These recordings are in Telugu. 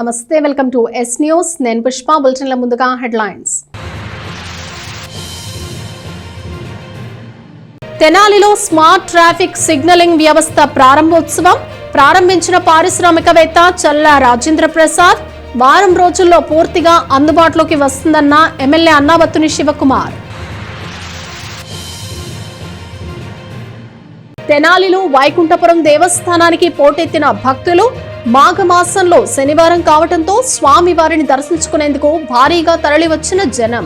నమస్తే, వెల్కమ్ టు ఎస్ న్యూస్. నేను పుష్ప. బులెటిన్ల ముందుగా హెడ్లైన్స్. తెనాలిలో స్మార్ట్ ట్రాఫిక్ సిగ్నలింగ్ వ్యవస్థ ప్రారంభోత్సవం. ప్రారంభించిన పారిశ్రామికవేత్త చల్లా రాజేంద్ర ప్రసాద్. వారం రోజుల్లో పూర్తిగా అందుబాటులోకి వస్తుందన్న ఎమ్మెల్యే అన్నాబత్తుని శివకుమార్. తెనాలిలో వైకుంఠపురం దేవస్థానానికి పోటెత్తిన భక్తులు. మాఘమాసంలో శనివారం కావడంతో స్వామివారిని దర్శించుకునేందుకు భారీగా తరలివచ్చిన జనం.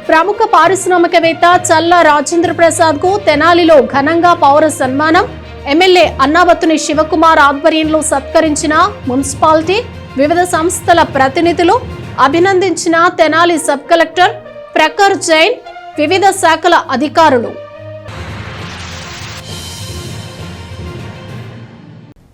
ప్రముఖ పారిశ్రామికవేత్త చల్లా రాజేంద్ర ప్రసాద్ కు తెనాలిలో ఘనంగా పౌర సన్మానం. ఎమ్మెల్యే అన్నాబత్తుని శివకుమార్ ఆధ్వర్యంలో సత్కరించిన మున్సిపాలిటీ, వివిధ సంస్థల ప్రతినిధులు. అభినందించిన తెనాలి సబ్ కలెక్టర్ ప్రఖర్ జైన్, వివిధ శాఖల అధికారులు.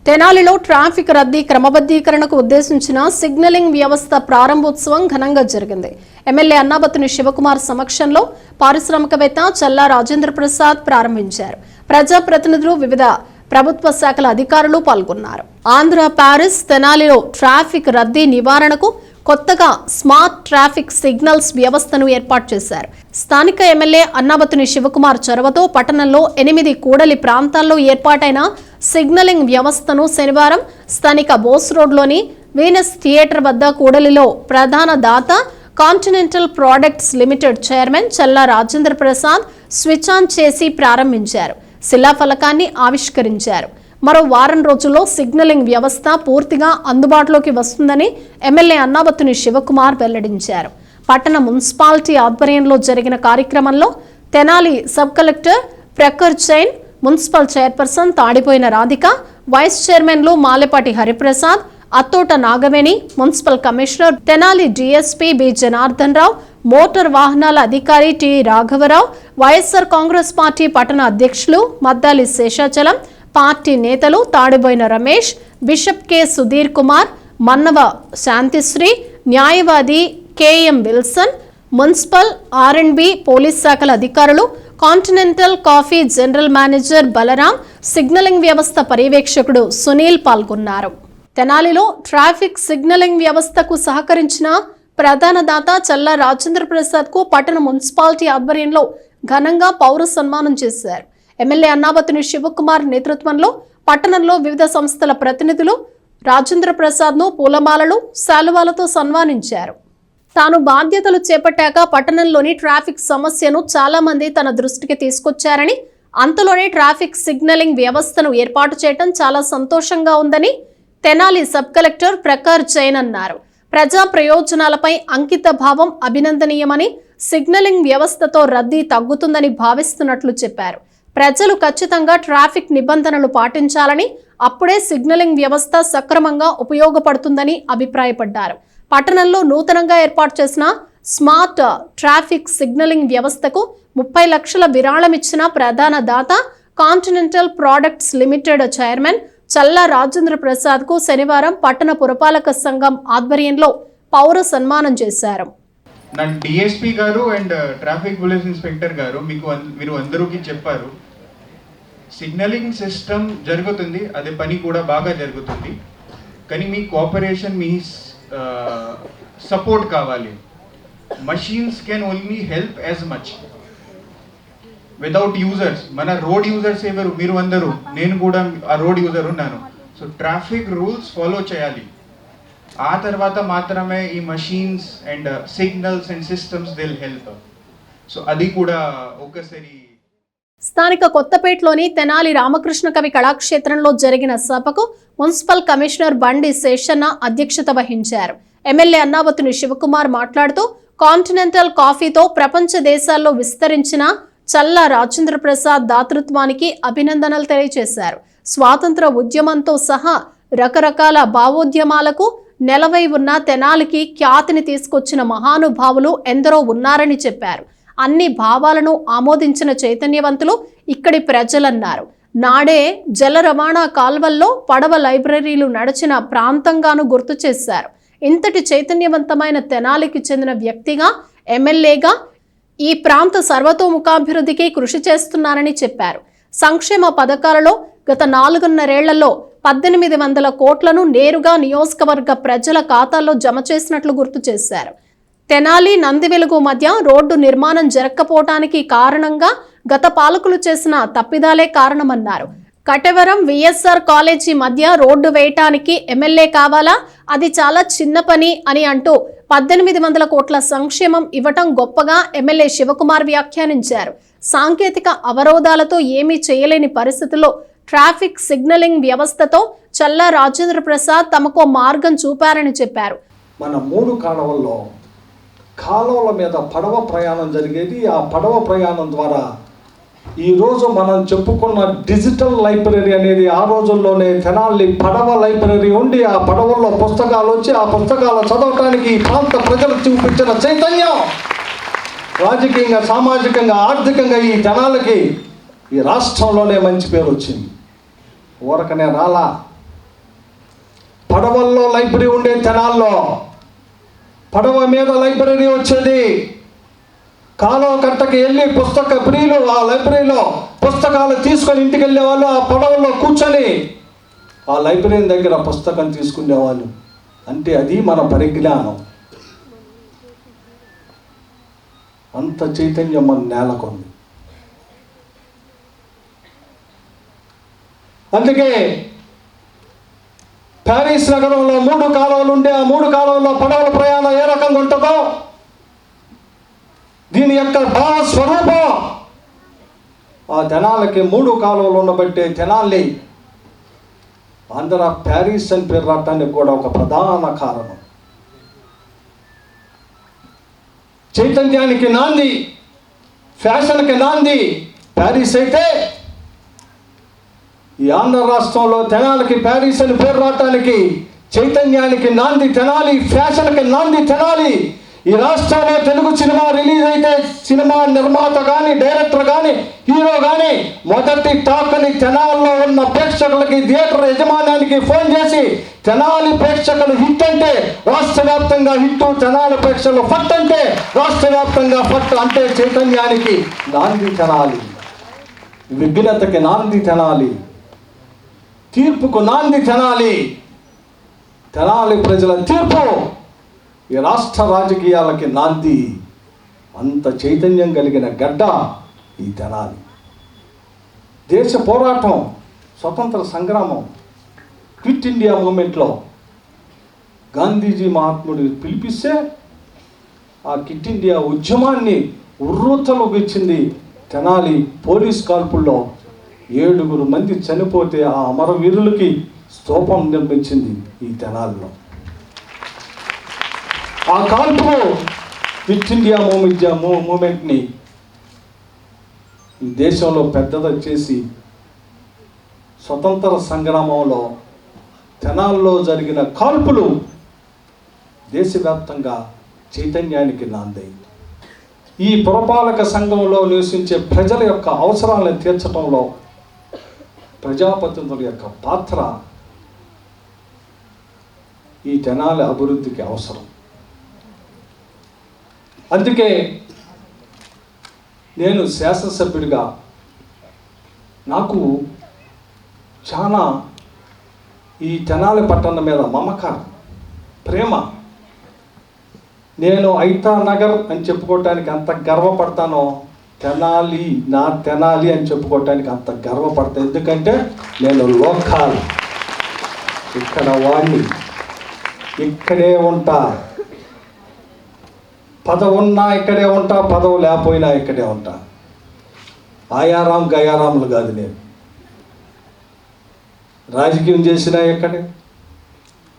తెనాలిలో ట్రాఫిక్ రద్దీ క్రమబద్ధీకరణకు ఉద్దేశించిన సిగ్నలింగ్ వ్యవస్థ ప్రారంభోత్సవం ఘనంగా జరిగింది. ఎమ్మెల్యే అన్నాబత్తుని శివకుమార్ సమక్షంలో పారిశ్రామికవేత్త చల్లా రాజేంద్ర ప్రసాద్ ప్రారంభించారు. ప్రజాప్రతినిధులు, వివిధ ప్రభుత్వ శాఖల అధికారులు పాల్గొన్నారు. ఆంధ్ర పారిస్ తెనాలిలో ట్రాఫిక్ రద్దీ నివారణకు కొత్తగా స్మార్ట్ ట్రాఫిక్ సిగ్నల్స్ వ్యవస్థను ఏర్పాటు చేశారు. స్థానిక ఎమ్మెల్యే అన్నాబత్తుని శివకుమార్ చొరవతో పట్టణంలో 8 కూడలి ప్రాంతాల్లో ఏర్పాటైన సిగ్నలింగ్ వ్యవస్థను శనివారం స్థానిక బోస్ రోడ్లోని వీనస్ థియేటర్ వద్ద కూడలిలో ప్రధాన దాత continental products limited chairman Challa Rajendra Prasad switch on చేసి ప్రారంభించారు. శిలాఫలకాన్ని ఆవిష్కరించారు. మరో వారం రోజుల్లో సిగ్నలింగ్ వ్యవస్థ పూర్తిగా అందుబాటులోకి వస్తుందని ఎమ్మెల్యే అన్నాబత్తుని శివకుమార్ వెల్లడించారు. పట్టణ మున్సిపాలిటీ ఆధ్వర్యంలో జరిగిన కార్యక్రమంలో Tenali sub collector Prakhar Jain, municipal chairperson Tadiboyina Radhika, vice చైర్మన్లు Malepati Hariprasad, Attota Nagaveni, municipal commissioner Tenali DSP B Janardhan Rao, motor వాహనాల అధికారి టి రాఘవరావు, వైఎస్ఆర్ కాంగ్రెస్ పార్టీ పట్టణ అధ్యక్షులు మద్దాలి శేషాచలం, పార్టీ నేతలు తాడిపోయిన రమేష్, బిషప్ కె సుధీర్ కుమార్, మన్నవ శాంతిశ్రీ, న్యాయవాది KM Wilson, municipal R and B police శాఖల అధికారులు, continental coffee general manager Balaram, signalling వ్యవస్థ పర్యవేక్షకుడు సునీల్ పాల్గొన్నారు. తెనాలిలో ట్రాఫిక్ సిగ్నలింగ్ వ్యవస్థకు సహకరించిన ప్రధాన దాత చల్లా రాజేంద్ర ప్రసాద్ కు పట్టణ మున్సిపాలిటీ ఆధ్వర్యంలో ఘనంగా పౌర సన్మానం చేశారు. ఎమ్మెల్యే అన్నాబత్తుని శివకుమార్ నేతృత్వంలో పట్టణంలో వివిధ సంస్థల ప్రతినిధులు రాజేంద్ర ప్రసాద్ ను పూలమాలలు, శాలువాలతో సన్మానించారు. తాను బాధ్యతలు చేపట్టాక పట్టణంలోని ట్రాఫిక్ సమస్యను చాలా మంది తన దృష్టికి తీసుకొచ్చారని, అంతలోనే ట్రాఫిక్ సిగ్నలింగ్ వ్యవస్థను ఏర్పాటు చేయడం చాలా సంతోషంగా ఉందని తెనాలి సబ్ కలెక్టర్ ప్రఖర్ జైన్ అన్నారు. ప్రజా ప్రయోజనాలపై అంకిత భావం అభినందనీయమని, సిగ్నలింగ్ వ్యవస్థతో రద్దీ తగ్గుతుందని భావిస్తున్నట్లు చెప్పారు. ప్రజలు ఖచ్చితంగా ట్రాఫిక్ నిబంధనలు పాటించాలని, అప్పుడే సిగ్నలింగ్ వ్యవస్థ సక్రమంగా ఉపయోగపడుతుందని అభిప్రాయపడ్డారు. పట్టణంలో నూతనంగా ఏర్పాటు చేసిన స్మార్ట్ ట్రాఫిక్ సిగ్నలింగ్ వ్యవస్థకు 30 లక్షల విరాళం ఇచ్చిన ప్రధాన దాత కాంటినెంటల్ ప్రోడక్ట్స్ లిమిటెడ్ చైర్మన్ చల్లా రాజేంద్ర ప్రసాద్ కు శనివారం పట్టణ పురపాలక సంఘం ఆధ్వర్యంలో పౌర సన్మానం చేశారు. డిఎస్పీ గారు అండ్ ట్రాఫిక్ పోలీస్ ఇన్స్పెక్టర్ గారు మీరు అందరికీ చెప్పారు, సిగ్నలింగ్ సిస్టమ్ జరుగుతుంది, అదే పని కూడా బాగా జరుగుతుంది, కానీ మీ కోఆపరేషన్, మీ సపోర్ట్ కావాలి. Machines can only help as much without users. మన రోడ్ యూజర్స్ ఎవరు? మీరు అందరూ. నేను కూడా ఆ రోడ్ యూజర్ ఉన్నాను. సో ట్రాఫిక్ రూల్స్ ఫాలో చేయాలి. ఆ తర్వాత మాత్రమే ఈ machines and signals and systems will help. So అది కూడా ఒకసారి. స్థానిక కొత్తపేటలోని తెనాలి రామకృష్ణ కవి కళాక్షేత్రంలో జరిగిన సభకు మున్సిపల్ కమిషనర్ బండి శేషన్న అధ్యక్షత వహించారు. ఎమ్మెల్యే అన్నాబత్తుని శివకుమార్ మాట్లాడుతూ కాంటినెంటల్ కాఫీతో ప్రపంచ దేశాల్లో విస్తరించిన చల్లా రాజేంద్ర ప్రసాద్ దాతృత్వానికి అభినందనలు తెలియజేశారు. స్వాతంత్ర ఉద్యమంతో సహా రకరకాల భావోద్యమాలకు నెలవై ఉన్న తెనాలికి ఖ్యాతిని తీసుకొచ్చిన మహానుభావులు ఎందరో ఉన్నారని చెప్పారు. అన్ని భావాలను ఆమోదించిన చైతన్యవంతులు ఇక్కడి ప్రజలన్నారు. నాడే జల రవాణా కాల్వల్లో పడవ లైబ్రరీలు నడిచిన ప్రాంతంగాను గుర్తు చేశారు. ఇంతటి చైతన్యవంతమైన తెనాలికి చెందిన వ్యక్తిగా, ఎమ్మెల్యేగా ఈ ప్రాంత సర్వతోముఖాభివృద్ధికి కృషి చేస్తున్నారని చెప్పారు. సంక్షేమ పథకాలలో గత 4.5 ఏళ్లలో 1800 కోట్లను నేరుగా నియోజకవర్గ ప్రజల ఖాతాల్లో జమ చేసినట్లు గుర్తు చేశారు. తెనాలి నందివెలుగు మధ్య రోడ్డు నిర్మాణం జరగకపోవటానికి కారణంగా గత పాలకులు చేసిన తప్పిదాలే కారణమన్నారు. కటవరం విఎస్ఆర్ కాలేజీ మధ్య రోడ్డు వేయటానికి ఎమ్మెల్యే కావాలా? అది చాలా చిన్న పని అని అంటూ 1800 కోట్ల సంక్షేమం ఇవ్వటం గొప్పగా ఎమ్మెల్యే శివకుమార్ వ్యాఖ్యానించారు. సాంకేతిక అవరోధాలతో ఏమీ చేయలేని పరిస్థితుల్లో ట్రాఫిక్ సిగ్నలింగ్ వ్యవస్థతో చల్లా రాజేంద్ర ప్రసాద్ తమకో మార్గం చూపారని చెప్పారు. మన 3 కాలువల మీద పడవ ప్రయాణం జరిగేది. ఆ పడవ ప్రయాణం ద్వారా ఈరోజు మనం చెప్పుకున్న డిజిటల్ లైబ్రరీ అనేది ఆ రోజుల్లోనే తెనాలి పడవ లైబ్రరీ ఉండి ఆ పడవల్లో పుస్తకాలు వచ్చి ఆ పుస్తకాలు చదవటానికి ఈ ప్రాంత ప్రజలు చూపించిన చైతన్యం రాజకీయంగా, సామాజికంగా, ఆర్థికంగా ఈ తెనాలికి ఈ రాష్ట్రంలోనే మంచి పేరు వచ్చింది. ఊరకనే రాలా. పడవల్లో లైబ్రరీ ఉండే తెనాల్లో పడవ మీద లైబ్రరీ వచ్చేది. కాలువ కట్టకి వెళ్ళి పుస్తక ప్రియులు ఆ లైబ్రరీలో పుస్తకాలు తీసుకొని ఇంటికి వెళ్ళేవాళ్ళు. ఆ పడవల్లో కూర్చొని ఆ లైబ్రరీ దగ్గర పుస్తకం తీసుకునేవాళ్ళు. అంటే అది మన పరిజ్ఞానం. అంత చైతన్యం మన నేలకొంది. అందుకే ప్యారిస్ నగరంలో 3 కాలువలు ఉండే ఆ 3 కాలువల్లో పడవల ప్రయాణం ఏ రకంగా ఉంటుందో దీని యొక్క భావస్వరూపం ఆ తెనాలికి 3 కాలువలు ఉండబట్టే తెనాలి ఆంధ్ర ప్యారిస్ అని పేరు రావటానికి కూడా ఒక ప్రధాన కారణం. చైతన్యానికి నాంది, ఫ్యాషన్కి నాంది ప్యారిస్ అయితే ఈ ఆంధ్ర రాష్ట్రంలో తెనాలికి ప్యారిస్ అని పేరు రావటానికి, చైతన్యానికి నాంది తెనాలి, ఫ్యాషన్కి నాంది తెనాలి. ఈ రాష్ట్రంలో తెలుగు సినిమా రిలీజ్ అయితే సినిమా నిర్మాత కానీ, డైరెక్టర్ కానీ, హీరో కానీ మొదటి టాక్ని తెనాల్లో ఉన్న ప్రేక్షకులకి, థియేటర్ యజమానానికి ఫోన్ చేసి తెనాలి ప్రేక్షకులు హిట్ అంటే రాష్ట్ర వ్యాప్తంగా హిట్, తెనాలి ప్రేక్షకులు ఫట్ అంటే రాష్ట్ర వ్యాప్తంగా ఫట్. అంటే చైతన్యానికి నాంది తెనాలి, విఘ్నతకి నాంది తెనాలి, తీర్పుకు నాంది తెనాలి. తెనాలి ప్రజల తీర్పు ఈ రాష్ట్ర రాజకీయాలకి నాంది. అంత చైతన్యం కలిగిన గడ్డ ఈ తెనాలి. దేశ పోరాటం, స్వతంత్ర సంగ్రామం, క్విట్ ఇండియా మూమెంట్లో గాంధీజీ మహాత్ముడు పిలిపిస్తే ఆ క్విట్ ఇండియా ఉద్యమాన్ని ఉర్రూతలోకిచ్చింది తెనాలి. పోలీస్ కాల్పుల్లో 7 మంది చనిపోతే ఆ అమరవీరులకి స్తూపం నిర్మించింది ఈ తెనాలిలో. ఆ కాల్పులో క్విట్ ఇండియా మూమెంట్ని ఈ దేశంలో పెద్దది చేసి స్వతంత్ర సంగ్రామంలో తెనాల్లో జరిగిన కాల్పులు దేశవ్యాప్తంగా చైతన్యానికి నాంది. ఈ పురపాలక సంఘంలో నివసించే ప్రజల యొక్క అవసరాలను తీర్చడంలో ప్రజాప్రతినిధుల యొక్క పాత్ర ఈ తెనాలి అభివృద్ధికి అవసరం. అందుకే నేను శాసనసభ్యుడిగా నాకు చాలా ఈ తెనాలి పట్టణం మీద మమకారం, ప్రేమ. నేను ఐతా నగర్ అని చెప్పుకోవటానికి అంత గర్వపడతానో తెనాలి, నా తెనాలి అని చెప్పుకోవటానికి అంత గర్వపడతాను. ఎందుకంటే నేను లోకల్, ఇక్కడ వాడిని, ఇక్కడే ఉంటా. పదవి ఉన్నా ఇక్కడే ఉంటా, పదవి లేకపోయినా ఇక్కడే ఉంటా. ఆయారాం గయారాములు కాదు. నేను రాజకీయం చేసినా ఇక్కడే,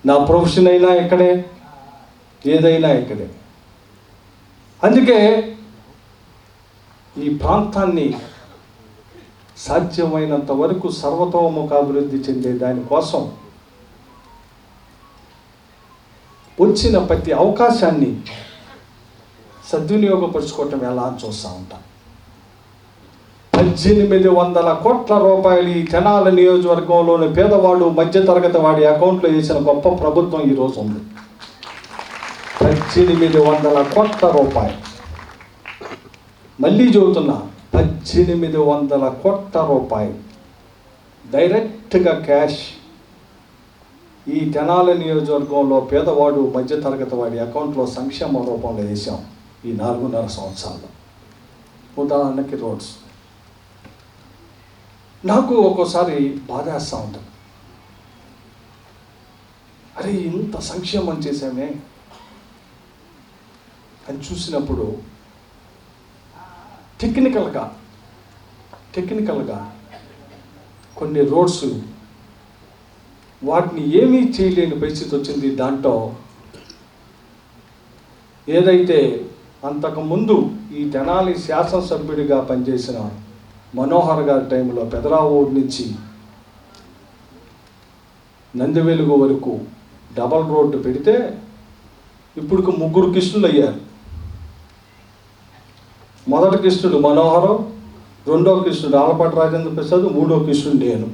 నా ప్రొఫెషన్ అయినా ఇక్కడే, ఏదైనా ఇక్కడే. అందుకే ఈ ప్రాంతాన్ని సాధ్యమైనంత వరకు సర్వతోముఖాభివృద్ధి చెందే దానికోసం వచ్చిన ప్రతి అవకాశాన్ని సద్వినియోగపరుచుకోవటం ఎలా అని చూస్తూ ఉంటాం. 1800 కోట్ల రూపాయలు ఈ తెనాలి నియోజకవర్గంలోని పేదవాడు, మధ్యతరగతి వాడి అకౌంట్లో వేసిన గొప్ప ప్రభుత్వం ఈరోజు ఉంది. 1800 కోట్ల రూపాయలు. మళ్ళీ చెబుతున్నా, 1800 కోట్ల రూపాయలు డైరెక్ట్గా క్యాష్ ఈ తెనాలి నియోజకవర్గంలో పేదవాడు మధ్యతరగతి వాడి అకౌంట్లో సంక్షేమ రూపంలో వేసాం ఈ 4.5 సంవత్సరాల్లో. ఉదాహరణకి రోడ్స్. నాకు ఒక్కోసారి బాధేస్తూ ఉంటుంది, అరే ఇంత సంక్షేమం చేసామే అని చూసినప్పుడు టెక్నికల్గా కొన్ని రోడ్స్ వాటిని ఏమీ చేయలేని పరిస్థితి వచ్చింది. దాంట్లో ఏదైతే అంతకుముందు ఈ తెనాలి శాసనసభ్యుడిగా పనిచేసిన మనోహర్ గారి టైంలో పెదరావూరు నుంచి నందివెలుగు వరకు డబల్ రోడ్డు పెడితే ఇప్పుడు 3 కృష్ణులు అయ్యారు. మొదటి కృష్ణుడు మనోహరు, రెండో కృష్ణుడు ఆలపాటి రాజేంద్ర ప్రసాద్, మూడో కృష్ణుడు నేను.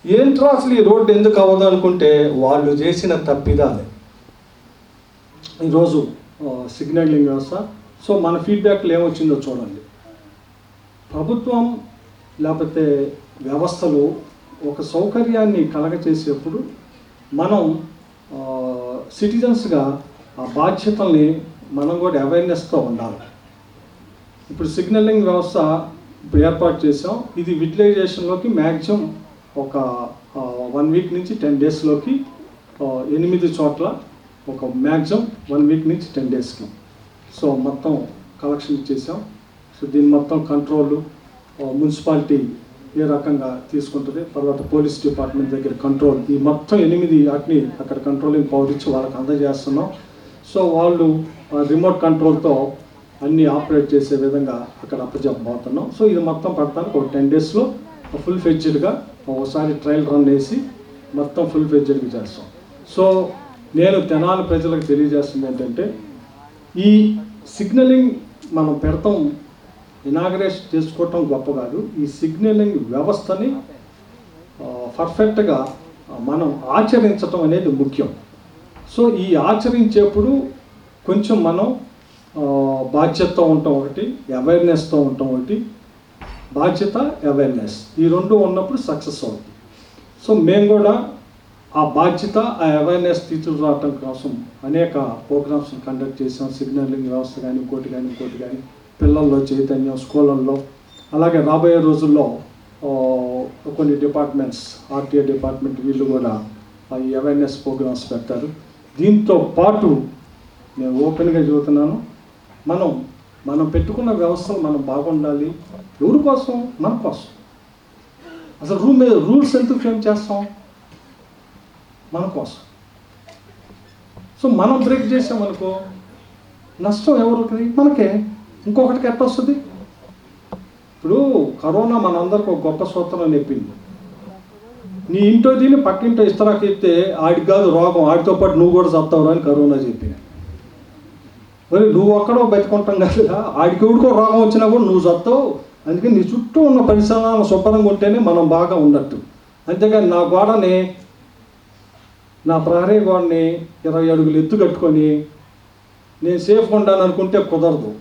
ఏంట్రా అసలు ఈ రోడ్డు ఎందుకు అవ్వదు అనుకుంటే వాళ్ళు చేసిన తప్పిదాలే. ఈరోజు సిగ్నలింగ్ వ్యవస్థ. సో మన ఫీడ్బ్యాక్లు ఏమొచ్చిందో చూడండి. ప్రభుత్వం లేకపోతే వ్యవస్థలు ఒక సౌకర్యాన్ని కలగచేసేప్పుడు మనం సిటిజన్స్గా ఆ బాధ్యతల్ని మనం కూడా అవేర్నెస్తో ఉండాలి. ఇప్పుడు సిగ్నలింగ్ వ్యవస్థ ఇప్పుడు ఏర్పాటు చేసాం. ఇది యూటిలైజేషన్లోకి మ్యాక్సిమం ఒక 1 వీక్ నుంచి 10 డేస్లోకి 8 చోట్ల ఒక మ్యాక్సిమం 1 వీక్ నుంచి 10 డేస్కి సో మొత్తం కలెక్షన్ చేసాం. సో దీని మొత్తం కంట్రోల్ మున్సిపాలిటీ ఏ రకంగా తీసుకుంటుంది, తర్వాత పోలీస్ డిపార్ట్మెంట్ దగ్గర కంట్రోల్, ఈ మొత్తం 8 వాటిని అక్కడ కంట్రోలింగ్ పవర్ ఇచ్చి వాళ్ళకి అందజేస్తున్నాం. సో వాళ్ళు రిమోట్ కంట్రోల్తో అన్నీ ఆపరేట్ చేసే విధంగా అక్కడ అప్పచెప్పబోతున్నాం. సో ఇది మొత్తం పడతానికి ఒక 10 డేస్లో ఫుల్ ఫెడ్జ్డ్గా ఒకసారి ట్రయల్ రన్ వేసి మొత్తం ఫుల్ ఫెడ్జ్డ్గా చేస్తాం. సో నేను తెనాలి ప్రజలకు తెలియజేస్తుంది ఏంటంటే ఈ సిగ్నలింగ్ మనం పెడతాం, ఇనాగరేషన్ చేసుకోవటం గొప్ప కాదు. ఈ సిగ్నలింగ్ వ్యవస్థని పర్ఫెక్ట్గా మనం ఆచరించటం అనేది ముఖ్యం. సో ఈ ఆచరించేప్పుడు కొంచెం మనం బాధ్యతతో ఉండటం ఒకటి, అవేర్నెస్తో ఉండటం ఒకటి. బాధ్యత, అవేర్నెస్ ఈ 2 ఉన్నప్పుడు సక్సెస్ అవుతుంది. సో మేము కూడా ఆ బాధ్యత, ఆ అవేర్నెస్ తీసుకురావటం కోసం అనేక ప్రోగ్రామ్స్ కండక్ట్ చేసాం. సిగ్నలింగ్ వ్యవస్థ కానీ ఇంకోటి కానీ పిల్లల్లో చైతన్యం, స్కూళ్ళల్లో. అలాగే రాబోయే రోజుల్లో కొన్ని డిపార్ట్మెంట్స్, ఆర్టీఏ డిపార్ట్మెంట్ వీళ్ళు కూడా ఈ అవేర్నెస్ ప్రోగ్రామ్స్ పెడతారు. దీంతో పాటు నేను ఓపెన్గా చెబుతున్నాను, మనం పెట్టుకున్న వ్యవస్థలు మనం బాగుండాలి. ఎవరి కోసం? మన కోసం. అసలు రూల్స్ ఎందుకు ఫ్రేమ్ చేస్తాం? మన కోసం. సో మనం బ్రేక్ చేసామనుకో నష్టం ఎవరికి? మనకే. ఇంకొకటికి ఎట్లా వస్తుంది? ఇప్పుడు కరోనా మనందరికి ఒక గొప్ప సూత్రం చెప్పింది. నీ ఇంట్లో తిని పక్కింటో ఇస్తరాకి ఇస్తే ఆడికి కాదు రోగం, ఆడితో పాటు నువ్వు కూడా చస్తావు అని కరోనా చెప్పిన. మరి నువ్వు ఒక్కడో బతుకుంటాం కదా, ఆడికి ఎవడికో రోగం వచ్చినా కూడా నువ్వు చస్తావు. అందుకని నీ చుట్టూ ఉన్న పరిసరాలను శుభ్రంగా ఉంటేనే మనం బాగా ఉన్నట్టు. అంతేగాని నా గోడని, నా ప్రహరీ గోడని 20 అడుగులు ఎత్తు కట్టుకొని నేను సేఫ్గా ఉండాలని అనుకుంటే కుదరదు.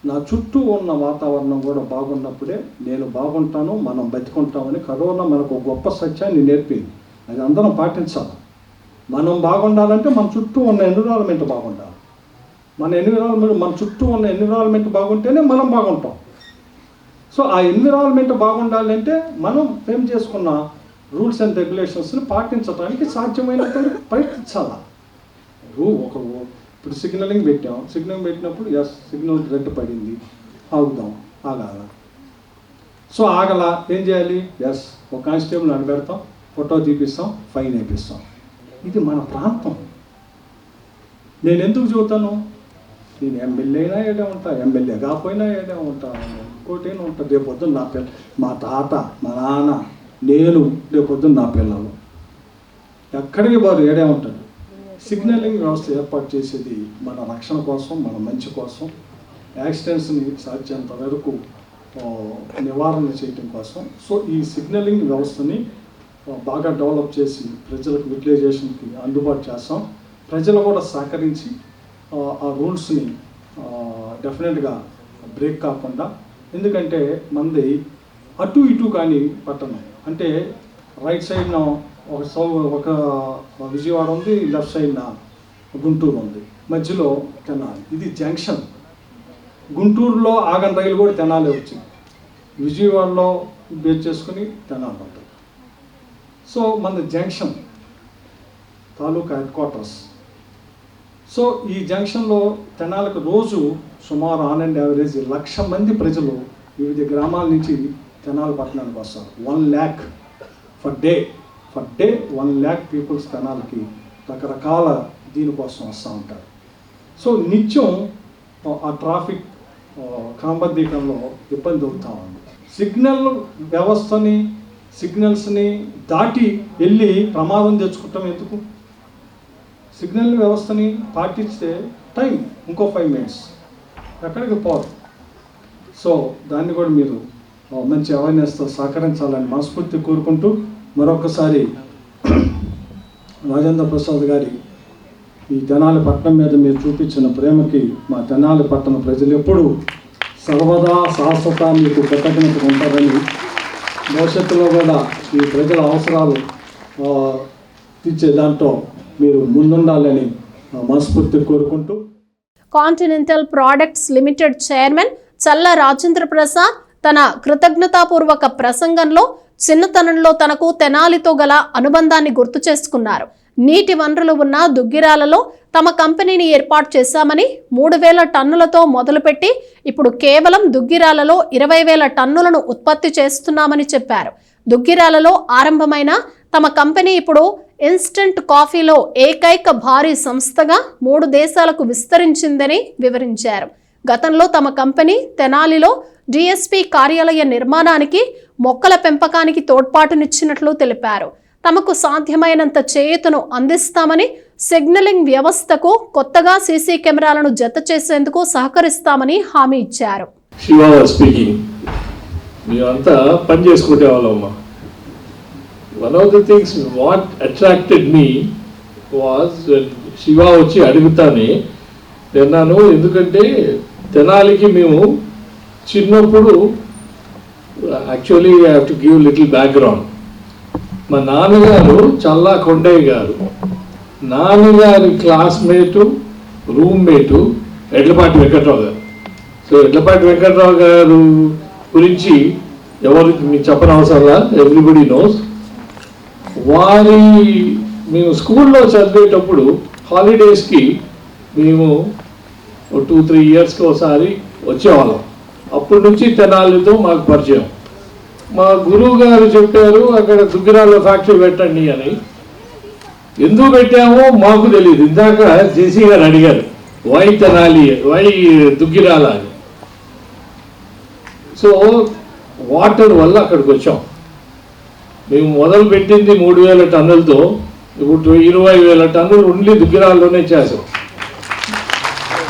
నా చుట్టూ ఉన్న వాతావరణం కూడా బాగున్నప్పుడే నేను బాగుంటాను, మనం బతికుంటామని కరోనా మనకు గొప్ప సత్యాన్ని నేర్పింది. అది అందరం పాటించాలి. మనం బాగుండాలంటే మన చుట్టూ ఉన్న ఎన్విరాన్మెంట్ బాగుండాలి. మన చుట్టూ ఉన్న ఎన్విరాన్మెంట్ బాగుంటేనే మనం బాగుంటాం. సో ఆ ఎన్విరాన్మెంట్ బాగుండాలంటే మనం ఏం చేసుకున్న రూల్స్ అండ్ రెగ్యులేషన్స్ని పాటించడానికి సాధ్యమైనంత ప్రయత్నించాలి. ఇప్పుడు సిగ్నలింగ్ పెట్టాం, సిగ్నలింగ్ పెట్టినప్పుడు సిగ్నల్ రెడ్ పడింది, ఆగాల. సో ఆగల ఏం చేయాలి? ఒక కానిస్టేబుల్ నడిపెడతాం, ఫోటో తీపిస్తాం, ఫైన్ వేపిస్తాం. ఇది మన ప్రాంతం. నేను ఎందుకు చెబుతాను? నేను ఎమ్మెల్యే అయినా ఏడే ఉంటా, ఎమ్మెల్యే కాకపోయినా ఏడే ఉంటా, ఇంకోటేనా ఉంటుంది. రేపొద్దున నా పిల్ల, మా తాత, మా నాన్న, నేను, రేపొద్దున నా పిల్లలు ఎక్కడికి బారు ఏడే ఉంటాడు. సిగ్నలింగ్ వ్యవస్థ ఏర్పాటు చేసేది మన రక్షణ కోసం, మన మంచి కోసం, యాక్సిడెంట్స్ని సాధ్యంత వరకు నివారణ చేయడం కోసం. సో ఈ సిగ్నలింగ్ వ్యవస్థని బాగా డెవలప్ చేసి ప్రజలకు యూటిలైజేషన్కి అందుబాటు చేస్తాం. ప్రజలు కూడా సహకరించి ఆ రూల్స్ని డెఫినెట్గా బ్రేక్ కాకుండా, ఎందుకంటే మనది అటు ఇటు కానీ పట్టణం, అంటే రైట్ సైడ్న ఒక విజయవాడ ఉంది, లెఫ్ట్ సైడ్న గుంటూరు ఉంది, మధ్యలో తెనాలి. ఇది జంక్షన్. గుంటూరులో ఆగని రైలు కూడా తెనాలి వచ్చింది, విజయవాడలో బేస్ చేసుకుని తెనాలి ఉంటుంది. సో మన జంక్షన్ తాలూకా హెడ్ క్వార్టర్స్. సో ఈ జంక్షన్లో తెనాలకు రోజు సుమారు ఆన్ అండ్ యావరేజ్ 1,00,000 మంది ప్రజలు వివిధ గ్రామాల నుంచి తెనాలి పట్టణానికి వస్తారు. 1 lakh per day 1 lakh peoples తెనాలకి రకరకాల దీనికోసం వస్తూ ఉంటారు. సో నిత్యం ఆ ట్రాఫిక్ క్రమబద్ధీకరణలో ఇబ్బంది అవుతూ ఉంది. సిగ్నల్ వ్యవస్థని, సిగ్నల్స్ని దాటి వెళ్ళి ప్రమాదం తెచ్చుకుంటాం ఎందుకు? సిగ్నల్ వ్యవస్థని పాటిస్తే టైం ఇంకో 5 minutes ఎక్కడికి పోదు. సో దాన్ని కూడా మీరు మంచి అవేర్నెస్తో సహకరించాలని మనస్ఫూర్తి కోరుకుంటూ, మరొకసారి రాజేంద్ర ప్రసాద్ గారి ఈ తెనాలి పట్టణం మీద మీరు చూపించిన ప్రేమకి మా తెనాలి పట్టణ ప్రజలు ఎప్పుడూ సర్వదా శాశ్వత మీకు కృతజ్ఞత ఉంటారని, భవిష్యత్తులో కూడా ఈ ప్రజల అవసరాలు తీర్చే దాంట్లో మీరు ముందుండాలని మనస్ఫూర్తి కోరుకుంటూ. కాంటినెంటల్ ప్రొడక్ట్స్ లిమిటెడ్ చైర్మన్ చల్లా రాజేంద్ర ప్రసాద్ తన కృతజ్ఞతాపూర్వక ప్రసంగంలో చిన్నతనంలో తనకు తెనాలితో గల అనుబంధాన్ని గుర్తు చేసుకున్నారు. నీటి వనరులు ఉన్న దుగ్గిరాలలో తమ కంపెనీని ఏర్పాటు చేశామని, 3,000 టన్నులతో మొదలుపెట్టి ఇప్పుడు కేవలం దుగ్గిరాలలో 20,000 టన్నులను ఉత్పత్తి చేస్తున్నామని చెప్పారు. దుగ్గిరాలలో ఆరంభమైన తమ కంపెనీ ఇప్పుడు ఇన్స్టంట్ కాఫీలో ఏకైక భారీ సంస్థగా 3 దేశాలకు విస్తరించిందని వివరించారు. గతంలో తమ కంపెనీ తెనాలిలో డిఎస్పి కార్యాలయ నిర్మాణానికి, మొక్కల పెంపకానికి తోడ్పాటునిచ్చినట్లు తెలిపారు. తమకు సాధ్యమైనంత చేయూతను అందిస్తామని, సిగ్నలింగ్ వ్యవస్థకు కొత్తగా సీసీ కెమెరాలను జత చేసేందుకు సహకరిస్తామని హామీ ఇచ్చారు. One of the things what attracted me was Shiva వచ్చి అడుగుతానే విన్నాను. ఎందుకంటే తెనాలికి మేము చిన్నప్పుడు, actually I have to give little background. మా నాన్నగారు చల్లా కొండయ్య గారు, నాన్నగారి క్లాస్మేటు, రూమ్మేటు ఎడ్లపాటి వెంకట్రావు గారు. సో ఎడ్లపాటి వెంకట్రావు గారు గురించి ఎవరికి మీకు చెప్పనవసరంలా, ఎవ్రీబడి నోస్. వారి మేము స్కూల్లో చదివేటప్పుడు హాలిడేస్కి మేము 2-3 ఇయర్స్కి ఒకసారి వచ్చేవాళ్ళం. అప్పటి నుంచి తెనాలితో మాకు పరిచయం. మా గురువు గారు చెప్పారు అక్కడ దుగ్గిరాల ఫ్యాక్టరీ పెట్టండి అని. ఎందుకు పెట్టామో మాకు తెలియదు. ఇందాక జేసీ గారు అడిగారు వై తెనాలి, వై దుగ్గిరాల అని. సో వాటర్ వల్ల అక్కడికి వచ్చాం. మేము మొదలు పెట్టింది 3,000 టన్నులతో, ఇప్పుడు 20,000 టన్నులు ఓన్లీ దుగ్గిరాల్లోనే చేసాం.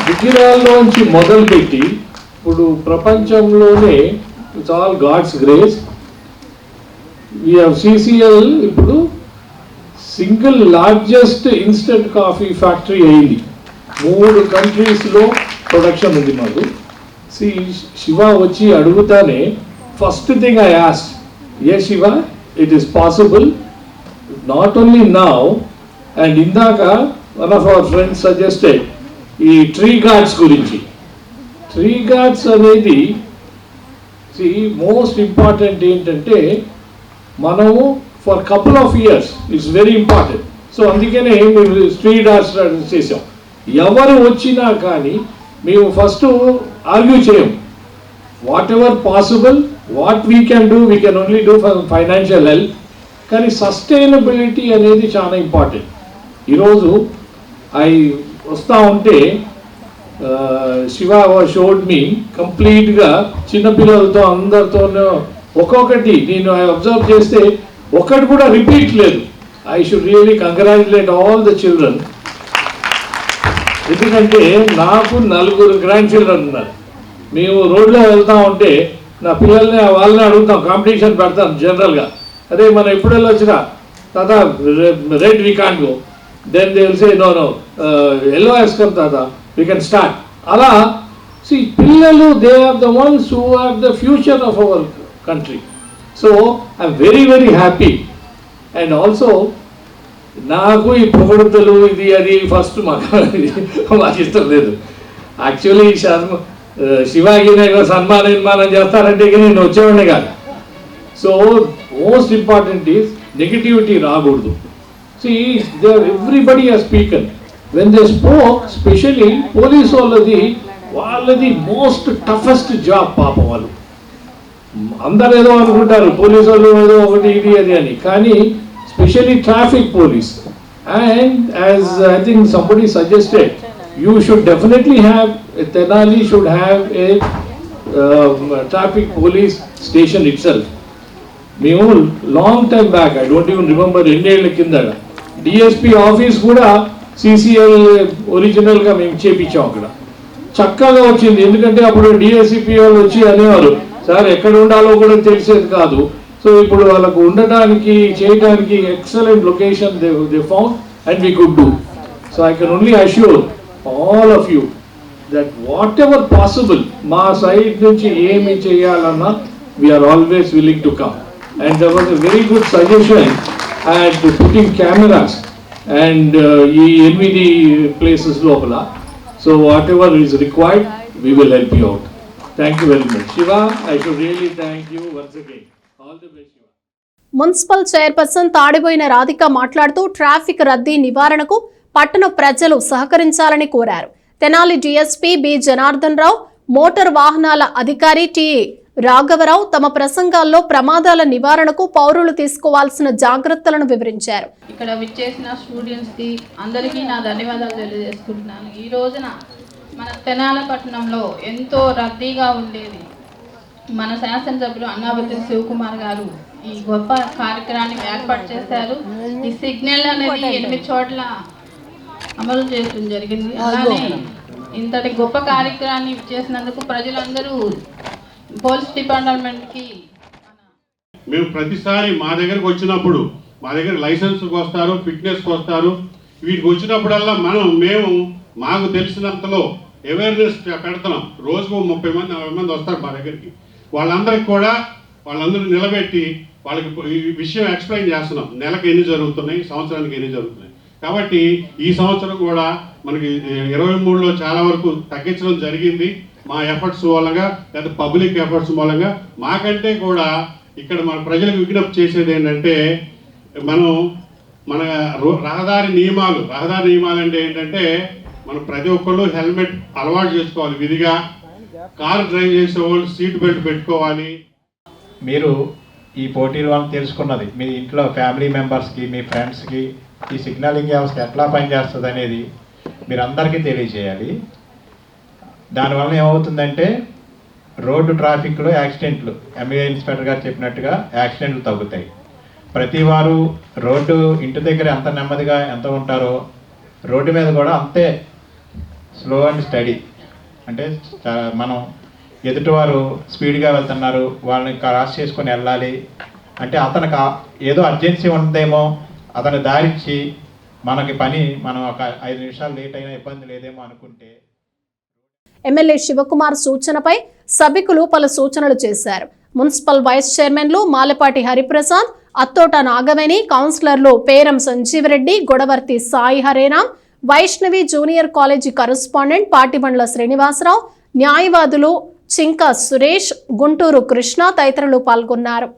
దుగ్గిరాల్లోంచి మొదలుపెట్టి ఇప్పుడు ప్రపంచంలోనే it's all God's grace. We have CCL ఇప్పుడు single largest instant coffee factory అయింది. 3 కంట్రీస్లో ప్రొడక్షన్ ఉంది మాకు. శివ వచ్చి అడుగుతానే ఫస్ట్ థింగ్ ఐ ఆస్క్డ్, ఏ Shiva, it is possible not only now, and indaka one of our friends suggested ee tree guards gurinchi. Tree guards anedi see most important entante manamu for couple of years it's very important. So andikane మేము tree guards చేసాం. ఎవరు వచ్చినా కానీ మేము ఫస్ట్ ఆర్గ్యూ చేయం. whatever possible, what we can do, we can only do for financial help. కానీ సస్టైనబిలిటీ అనేది చాలా ఇంపార్టెంట్. ఈరోజు వస్తూ ఉంటే శివ షోడ్ మీ కంప్లీట్గా చిన్నపిల్లలతో అందరితోనూ ఒక్కొక్కటి నేను అబ్జర్వ్ చేస్తే ఒక్కటి కూడా రిపీట్ లేదు. I should really congratulate all the children. ఎందుకంటే నాకు 4 గ్రాండ్ చిల్డ్రన్ ఉన్నారు. మేము రోడ్లో వెళ్తా ఉంటే నా పిల్లల్ని వాళ్ళని అడుగుతాం, కాంపిటీషన్ పెడతాం జనరల్గా. అదే మనం ఎప్పుడు వెళ్ళొచ్చినా that red we can't go, then they will say no yellow has come that we can start. అలా See, పిల్లలు, they are the ones who are the future of our country. So, I'm very, very happy. And also, నాకు ఈ పొగడుతలు ఇది అది ఫస్ట్ మాకు ఇష్టం లేదు. యాక్చువల్లీ శివాజీని సన్మానం చేస్తారంటే ఇక నేను వచ్చేవాడిని కాదు. So most important is negativity రాకూడదు. See, everybody has spoken. When they spoke, especially police వాళ్ళది మోస్ట్ టఫెస్ట్ జాబ్ పాపం వాళ్ళు. అందరు ఏదో అనుకుంటారు పోలీసు వాళ్ళు ఏదో ఒకటి ఇది అది అని, కానీ specially traffic police. And as I think somebody suggested, you should definitely have, Tenali should have a traffic police station itself. మేము long time back, I don't even remember, 2 ఏళ్ల కింద డిఎస్పీ ఆఫీస్ కూడా సిసిఎల్ ఒరిజినల్గా మేము చేపించాం అక్కడ. చక్కగా వచ్చింది, ఎందుకంటే అప్పుడు డిఎస్సిపి వాళ్ళు వచ్చి అనేవారు, సార్ ఎక్కడ ఉండాలో కూడా తెలిసేది కాదు. సో ఇప్పుడు వాళ్ళకు ఉండడానికి చేయడానికి excellent location they found and we could do. So I can only assure all of you that whatever possible మా సైడ్ నుంచి ఏమి చేయాలన్నా we are always willing to come. And there was a very good suggestion and putting cameras and ఈ 8 ప్లేసెస్ లోపల. So whatever is required, we will help you out. Thank you very much. Shiva, I should really thank you once again. All the best, Shiva. Municipal chairperson Tadiboina Radhika మాట్లాడుతూ ట్రాఫిక్ రద్దీ నివారణకు పట్టణ ప్రజలు సహకరించాలని కోరారు. Tenali DSP B Janardhan Rao, motor వాహనాల అధికారి టి రాఘవరావు తమ ప్రసంగాల్లో ప్రమాదాల నివారణకు పౌరులు తీసుకోవాల్సిన జాగ్రత్తలను వివరించారు. ఇక్కడ విచ్చేసిన స్టూడెంట్స్కి అందరికీ నా ధన్యవాదాలు తెలియజేసుకుంటున్నాను. ఈ రోజున మన తెనాలి పట్టణంలో ఎంతో రద్దీగా ఉండేది. మన శాసనసభ్యులు అన్నాబత్తుని శివకుమార్ గారు ఈ గొప్ప కార్యక్రమాన్ని ఏర్పాటు చేశారు. ఈ సిగ్నల్ అనేది 8 చోట్ల అమలు చేయడం జరిగింది. అలానే ఇంతటి గొప్ప కార్యక్రమాన్ని చేసినందుకు ప్రజలందరూ పోలీస్ డిపార్ట్మెంట్కి మేము ప్రతిసారి మా దగ్గరకు వచ్చినప్పుడు, మా దగ్గర లైసెన్స్కి వస్తారు, ఫిట్నెస్కి వస్తారు, వీటికి వచ్చినప్పుడల్లా మేము మాకు తెలిసినంతలో అవేర్నెస్ పెడుతున్నాం. రోజుకు 30 మంది 40 మంది వస్తారు మా దగ్గరికి. వాళ్ళందరూ నిలబెట్టి వాళ్ళకి ఈ విషయం ఎక్స్ప్లెయిన్ చేస్తున్నాం. నెలకు ఎన్ని జరుగుతున్నాయి, సంవత్సరానికి ఎన్ని జరుగుతున్నాయి. కాబట్టి ఈ సంవత్సరం కూడా మనకి 23లో చాలా వరకు తగ్గించడం జరిగింది. మా ఎఫర్ట్స్ మూలంగా, లేదా పబ్లిక్ ఎఫర్ట్స్ మూలంగా. మాకంటే కూడా ఇక్కడ మన ప్రజలకు విజ్ఞప్తి చేసేది ఏంటంటే, మన రహదారి నియమాలు అంటే ఏంటంటే, మనం ప్రతి ఒక్కళ్ళు హెల్మెట్ అలవాటు చేసుకోవాలి విధిగా. కారు డ్రైవ్ చేసే వాళ్ళు సీట్ బెల్ట్ పెట్టుకోవాలి. మీరు ఈ పోటీలు వాళ్ళని తెలుసుకున్నది, మీ ఇంట్లో ఫ్యామిలీ మెంబర్స్కి, మీ ఫ్రెండ్స్కి ఈ సిగ్నలింగ్ వ్యవస్థ ఎట్లా పనిచేస్తుంది అనేది మీరు అందరికీ తెలియజేయాలి. దానివల్ల ఏమవుతుందంటే రోడ్డు ట్రాఫిక్లో యాక్సిడెంట్లు, ఎంఏ ఇన్స్పెక్టర్ గారు చెప్పినట్టుగా యాక్సిడెంట్లు తగ్గుతాయి. ప్రతి వారు రోడ్డు ఇంటి దగ్గర ఎంత నెమ్మదిగా ఎంత ఉంటారో రోడ్డు మీద కూడా అంతే స్లో అండ్ స్టడీ. అంటే మనం ఎదుటివారు స్పీడ్గా వెళ్తున్నారు, వాళ్ళని క్రాస్ చేసుకొని వెళ్ళాలి అంటే అతనికి ఏదో అర్జెన్సీ ఉందేమో, అతను దారిచ్చి మనం ఒక 5 నిమిషాలు లేట్ అయినా ఇబ్బంది లేదేమో అనుకుంటే. ఎమ్మెల్యే శివకుమార్ సూచనపై సభికులు పలు సూచనలు చేశారు. మున్సిపల్ వైస్ చైర్మన్లు మాలపాటి హరిప్రసాద్, అత్తోట నాగవేణి, కౌన్సిలర్లు Peram Sanjeevareddy, Godavarthi Sai Hareram, Vaishnavi junior college correspondent Patibandla Srinivasarao, న్యాయవాదులు చింకా సురేష్, గుంటూరు కృష్ణ తదితరులు పాల్గొన్నారు.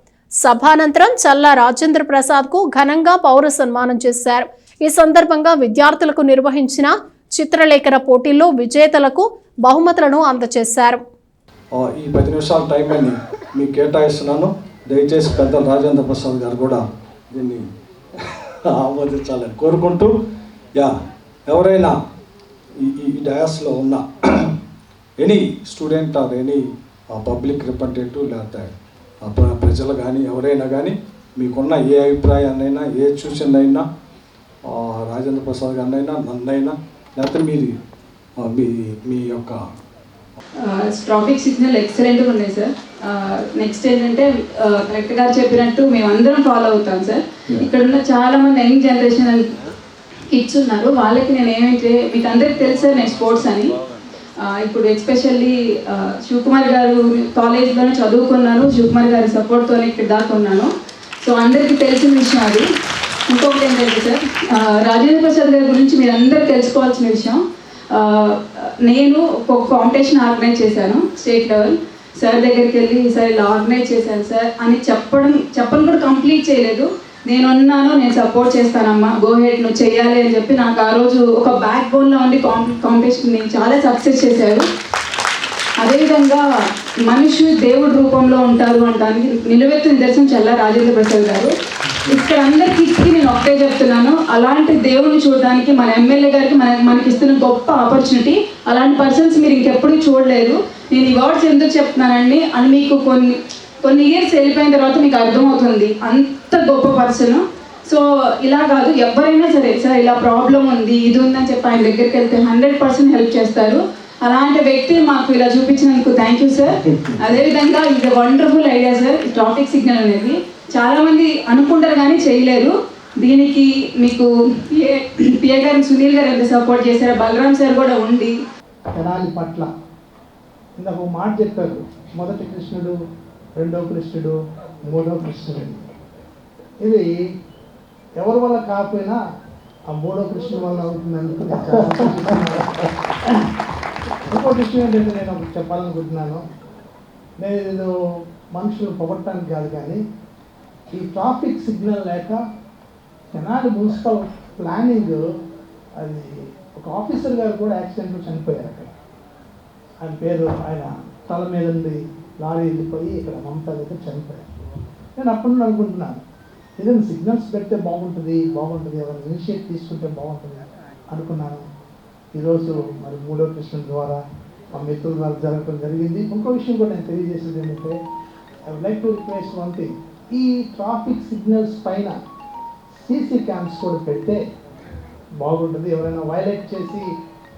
సభానంతరం చల్లా రాజేంద్ర ప్రసాద్ కు ఘనంగా పౌర సన్మానం చేశారు. ఈ సందర్భంగా విద్యార్థులకు నిర్వహించిన చిత్రలేఖన పోటీల్లో విజేతలకు బహుమతులను అందజేశారు. ఈ 10 నిమిషాల టైం అని మీకు కేటాయిస్తున్నాను. దయచేసి పెద్దల రాజేంద్ర ప్రసాద్ గారు కూడా దీన్ని ఆమోదించాలని కోరుకుంటూ, ఎవరైనా ఈ డయాస్లో ఉన్న any student or any public representative లేకపోతే ప్రజలు కానీ ఎవరైనా కానీ మీకున్న ఏ అభిప్రాయాన్నైనా, ఏ సూచనైనా రాజేంద్ర ప్రసాద్ గారినైనా, నన్నైనా, లేకపోతే మీ యొక్క ట్రాఫిక్ సిగ్నల్ ఎక్సలెంట్గా ఉన్నాయి సార్. నెక్స్ట్ ఏంటంటే కరెక్ట్గా చెప్పినట్టు మేమందరం ఫాలో అవుతాం సార్. ఇక్కడ ఉన్న చాలామంది యంగ్ జనరేషన్ కిడ్స్ ఉన్నారు. వాళ్ళకి నేను ఏమైతే, మీకు అందరికి తెలుసు సార్, నేను స్పోర్ట్స్ అని ఇప్పుడు ఎస్పెషల్లీ శివకుమార్ గారు కాలేజ్లోనే చదువుకున్నాను, శివకుమార్ గారి సపోర్ట్తోనే ఇక్కడ దాకా ఉన్నాను. సో అందరికీ తెలిసిన విషయం అది. ఇంకొకటి ఏంటంటే సార్, రాజేంద్ర ప్రసాద్ గారి గురించి మీరు అందరూ తెలుసుకోవాల్సిన విషయం, నేను ఒక కాంపిటీషన్ ఆర్గనైజ్ చేశాను స్టేట్ లెవెల్. సార్ దగ్గరికి వెళ్ళి సార్ ఇలా ఆర్గనైజ్ చేశాను సార్ అని చెప్పని కూడా కంప్లీట్ చేయలేదు. నేను ఉన్నాను, నేను సపోర్ట్ చేస్తానమ్మా, గో హెడ్ నువ్వు చెయ్యాలి అని చెప్పి నాకు ఆ రోజు ఒక బ్యాక్ బోన్లో ఉండి కాంపిటీషన్ నేను చాలా సక్సెస్ చేశారు. అదేవిధంగా మనిషి దేవుడి రూపంలో ఉంటారు అనడానికి నిలువెత్తు నిదర్శనం చల్లా రాజేంద్ర ప్రసాద్ గారు. ఇక్కడ అందరికీ నేను ఒకటే చెప్తున్నాను, అలాంటి దేవుడిని చూడడానికి మన ఎమ్మెల్యే గారికి మనకి ఇస్తున్న గొప్ప ఆపర్చునిటీ. అలాంటి పర్సన్స్ మీరు ఇంకెప్పుడు చూడలేదు. నేను ఈ వర్డ్స్ ఎందుకు చెప్తున్నానండి అని మీకు కొన్ని ఇయర్స్ వెళ్ళిపోయిన తర్వాత మీకు అర్థమవుతుంది, అంత గొప్ప పర్సన్. సో ఇలా కాదు, ఎవరైనా సరే సార్ ఇలా ప్రాబ్లం ఉంది ఇది ఉందని చెప్పి ఆయన దగ్గరికి వెళ్తే 100% హెల్ప్ చేస్తారు. అలాంటి వ్యక్తి మాకు ఇలా చూపించినందుకు థ్యాంక్ యూ సార్. అదేవిధంగా ఇది wonderful idea sir, traffic signal అనేది చాలామంది అనుకుంటారు కానీ చేయలేరు. దీనికి మీకు పిఏ గారు సునీల్ గారు ఎంత సపోర్ట్ చేశారు, బలరాం సార్ కూడా ఉండి తెనాలి పట్ల ఇందాక ఒక మాట చెప్పారు, మొదటి కృష్ణుడు, రెండో కృష్ణుడు, మూడో కృష్ణుడు. ఇది ఎవరి వల్ల కాకపోయినా ఆ మూడో కృష్ణుడు వల్ల అవుతుందనుకు ఇంకో విషయం ఏంటంటే నేను ఒకటి చెప్పాలనుకుంటున్నాను. నేను ఏదో మనుషులు పొగట్టడానికి కాదు, కానీ ఈ ట్రాఫిక్ సిగ్నల్ లేక తెనాలి మున్సిపల్ ప్లానింగ్ అది ఒక ఆఫీసర్ గారు కూడా యాక్సిడెంట్లో చనిపోయారు. అక్కడ ఆయన పేరు, ఆయన తల మీద నుండి లారీ వెళ్ళిపోయి ఇక్కడ మమతా దగ్గర చనిపోయారు. నేను అప్పుడు నుండి అనుకుంటున్నాను, ఏదైనా సిగ్నల్స్ పెడితే బాగుంటుంది, ఎవరైనా ఇనిషియేట్ తీసుకుంటే బాగుంటుంది అనుకున్నాను. ఈరోజు మరి మూడో కృష్ణ ద్వారా మా మిత్రుల ద్వారా జరగడం జరిగింది. ఇంకో విషయం కూడా నేను తెలియజేసేది ఏంటంటే, I would like to request one thing, ఈ ట్రాఫిక్ సిగ్నల్స్ పైన సీసీ క్యామ్స్ కూడా పెడితే బాగుంటుంది. ఎవరైనా వైలేట్ చేసి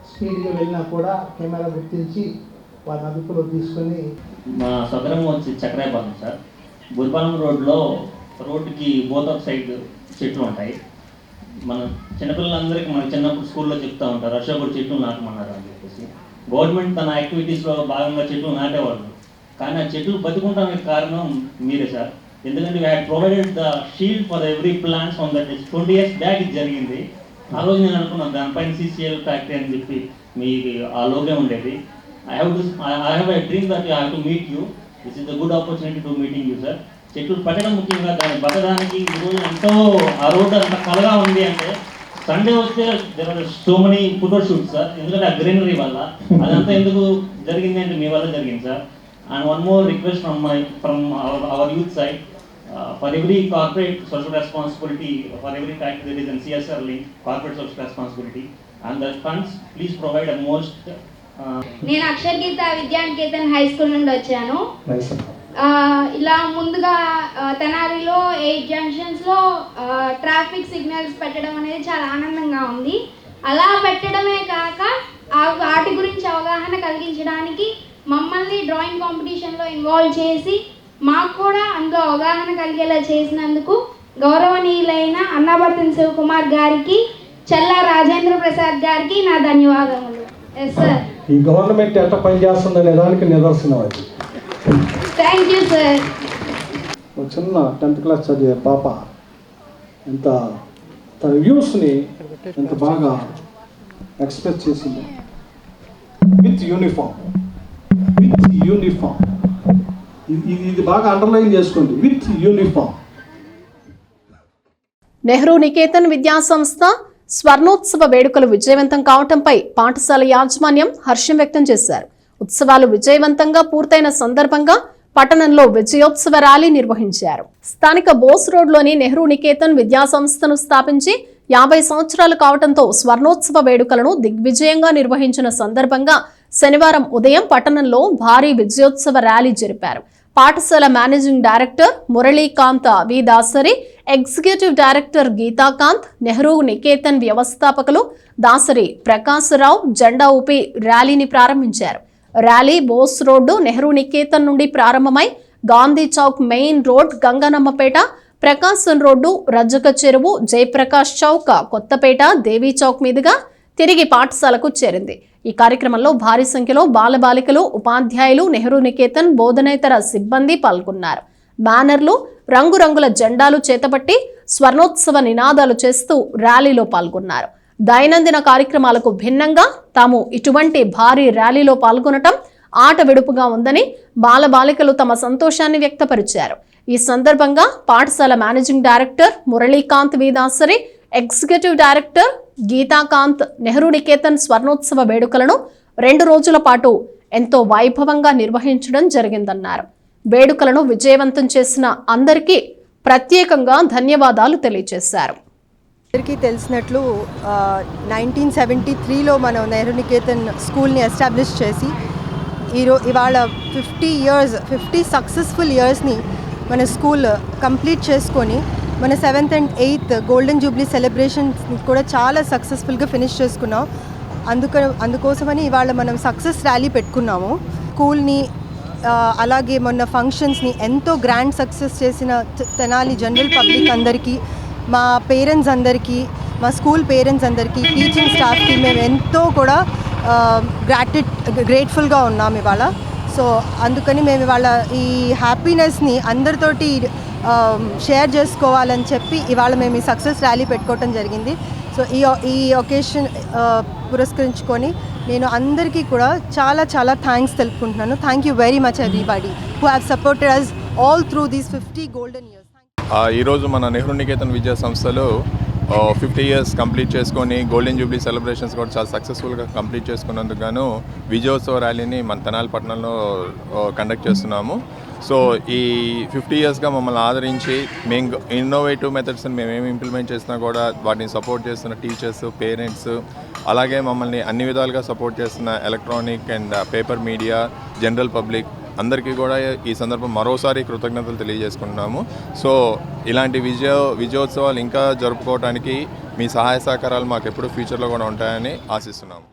స్పీడ్గా వెళ్ళినా కూడా కెమెరా గుర్తించి వారిని అదుపులో తీసుకొని. మా సదరం వచ్చి చక్రాయపాలెం సార్, బుర్పాలెం రోడ్డుకి బోత్ ఆఫ్ సైడ్ చెట్లు ఉంటాయి. మన చిన్నపిల్లలందరికీ మన చిన్నప్పుడు స్కూల్లో చెప్తూ ఉంటారు, అశోకుడు చెట్లు నాటమన్నారు అని చెప్పేసి. గవర్నమెంట్ తన యాక్టివిటీస్లో భాగంగా చెట్లు నాటేవాళ్ళు, కానీ ఆ చెట్లు బతుకుంటానికి కారణం మీరే సార్. ఎందుకంటే we had provided the shield for every plants on that. 20 years back ఇది జరిగింది. ఆ రోజు నేను అనుకున్నాను దానిపైన CCL ఫ్యాక్టరీ అని చెప్పి మీకు ఆ లోగే ఉండేది. I have a dream that I have to meet you. This is the good opportunity to meeting you sir. చెట్లు పెట్టడం ముఖ్యంగా దాన్ని బతకడానికి ఈరోజు ఎంతో ఆ రోడ్డు అంత కలగా ఉంది అంటే సండే వస్తే there are so many photo shoots sir. ఎందుకంటే ఆ గ్రీనరీ వల్ల అదంతా ఎందుకు జరిగింది అంటే మీ వల్ల జరిగింది sir. And one more request from our youth side, for every corporate social responsibility, for every factor there is a CSR link, corporate social responsibility, and the funds please provide a most. నేను అక్షర్ గీత విద్యానికేతన్ హై స్కూల్ నుండి వచ్చాను. ఇలా ముందుగా తెనాలిలో 8 జంక్షన్స్లో ట్రాఫిక్ సిగ్నల్స్ పెట్టడం అనేది చాలా ఆనందంగా ఉంది. అలా పెట్టడమే కాక వాటి గురించి అవగాహన కలిగించడానికి మమ్మల్ని డ్రాయింగ్ కాంపిటీషన్లో ఇన్వాల్వ్ చేసి మాకు కూడా అందులో అవగాహన కలిగేలా చేసినందుకు గౌరవనీయులైన అన్నాబత్తుని శివకుమార్ గారికి, చల్లా రాజేంద్ర ప్రసాద్ గారికి నా ధన్యవాదములు. Yes sir. ఈ గవర్నమెంట్ ఎట్లా పనిచేస్తుందనే దానికి నిదర్శనం అది. Thank you sir. ఒక చిన్న 10th క్లాస్ చదివే పాప ఎంత తన వ్యూస్ని ఎంత బాగా ఎక్స్ప్రెస్ చేసింది. విత్ యూనిఫామ్ ఇది బాగా అండర్లైన్ చేసుకోండి, విత్ యూనిఫామ్. నెహ్రూ నికేతన్ విద్యా సంస్థ స్వర్ణోత్సవ వేడుకలు విజయవంతం కావడంపై పాఠశాల యాజమాన్యం హర్షం వ్యక్తం చేశారు. ఉత్సవాలు విజయవంతంగా పూర్తయిన సందర్భంగా పట్టణంలో విజయోత్సవ ర్యాలీ నిర్వహించారు. స్థానిక బోస్ రోడ్లోని నెహ్రూ నికేతన్ విద్యా సంస్థను స్థాపించి 50 సంవత్సరాలు కావడంతో స్వర్ణోత్సవ వేడుకలను దిగ్విజయంగా నిర్వహించిన సందర్భంగా శనివారం ఉదయం పట్టణంలో భారీ విజయోత్సవ ర్యాలీ జరిపారు. పాఠశాల మేనేజింగ్ డైరెక్టర్ మురళీకాంత్ వి దాసరి, ఎగ్జిక్యూటివ్ డైరెక్టర్ గీతాకాంత్, నెహ్రూ నికేతన్ వ్యవస్థాపకులు దాసరి ప్రకాశరావు జెండా ఊపి ర్యాలీని ప్రారంభించారు. ర్యాలీ బోస్ రోడ్డు నెహ్రూ నికేతన్ నుండి ప్రారంభమై గాంధీ చౌక్ మెయిన్ రోడ్, గంగనమ్మపేట, ప్రకాశం రోడ్డు, రజ్జక చెరువు, జయప్రకాష్ చౌక్, కొత్తపేట, దేవీ చౌక్ మీదుగా తిరిగి పాఠశాలకు చేరింది. ఈ కార్యక్రమంలో భారీ సంఖ్యలో బాలబాలికలు, ఉపాధ్యాయులు, నెహ్రూ నికేతన్ బోధనేతర సిబ్బంది పాల్గొన్నారు. బ్యానర్లు, రంగురంగుల జెండాలు చేతబట్టి స్వర్ణోత్సవ నినాదాలు చేస్తూ ర్యాలీలో పాల్గొన్నారు. దైనందిన కార్యక్రమాలకు భిన్నంగా తాము ఇటువంటి భారీ ర్యాలీలో పాల్గొనటం ఆట విడుపుగా ఉందని బాలబాలికలు తమ సంతోషాన్ని వ్యక్తపరిచారు. ఈ సందర్భంగా పాఠశాల managing director Muralikanth Veedasari, executive director Geethakanth Nehru Niketan స్వర్ణోత్సవ వేడుకలను 2 రోజుల పాటు ఎంతో వైభవంగా నిర్వహించడం జరిగిందన్నారు. వేడుకలను విజయవంతం చేసిన అందరికీ ప్రత్యేకంగా ధన్యవాదాలు తెలియజేశారు. అందరికీ తెలిసినట్లు 1973లో మనం నెహ్రూ నికేతన్ స్కూల్ని ఎస్టాబ్లిష్ చేసి ఇవాళ 50 సక్సెస్ఫుల్ ఇయర్స్ని మన స్కూల్ కంప్లీట్ చేసుకొని మన 7th and 8th golden Jubilee సెలబ్రేషన్స్ని కూడా చాలా సక్సెస్ఫుల్గా ఫినిష్ చేసుకున్నాం. అందుకోసమని ఇవాళ మనం సక్సెస్ ర్యాలీ పెట్టుకున్నాము. స్కూల్ని అలాగే మొన్న ఫంక్షన్స్ని ఎంతో గ్రాండ్ సక్సెస్ చేసిన తెనాలి జనరల్ పబ్లిక్ అందరికీ, మా పేరెంట్స్ అందరికీ, మా స్కూల్ పేరెంట్స్ అందరికీ, టీచింగ్ స్టాఫ్కి మేము ఎంతో కూడా గ్రేట్ఫుల్గా ఉన్నాం ఇవాళ. సో అందుకని మేము ఇవాళ ఈ హ్యాపీనెస్ని అందరితోటి షేర్ చేసుకోవాలని చెప్పి ఇవాళ మేము ఈ సక్సెస్ ర్యాలీ పెట్టుకోవటం జరిగింది. సో ఈ ఒకేషన్ పురస్కరించుకొని నేను అందరికీ కూడా చాలా చాలా థ్యాంక్స్ తెలుపుకుంటున్నాను. Thank you very much everybody who have supported us all through these 50 golden years. ఈరోజు మన నెహ్రూ నికేతన్ విద్యా సంస్థలో 50 ఇయర్స్ కంప్లీట్ చేసుకొని గోల్డెన్ జూబ్లీ సెలబ్రేషన్స్ కూడా చాలా సక్సెస్ఫుల్గా కంప్లీట్ చేసుకున్నందుకు గాను విజయోత్సవ ర్యాలీని మన తెనాలి పట్టణంలో కండక్ట్ చేస్తున్నాము. సో ఈ 50 ఇయర్స్గా మమ్మల్ని ఆదరించి మేము ఇన్నోవేటివ్ మెథడ్స్ని మేమేమి ఇంప్లిమెంట్ చేసినా కూడా వాటిని సపోర్ట్ చేస్తున్న టీచర్స్, పేరెంట్స్, అలాగే మమ్మల్ని అన్ని విధాలుగా సపోర్ట్ చేస్తున్న electronic and paper media, general public అందరికీ కూడా ఈ సందర్భం మరోసారి కృతజ్ఞతలు తెలియజేసుకుంటున్నాము. సో ఇలాంటి విజయోత్సవాలు ఇంకా జరుపుకోవడానికి మీ సహాయ సహకారాలు మాకు ఎప్పుడు ఫ్యూచర్లో కూడా ఉంటాయని ఆశిస్తున్నాము.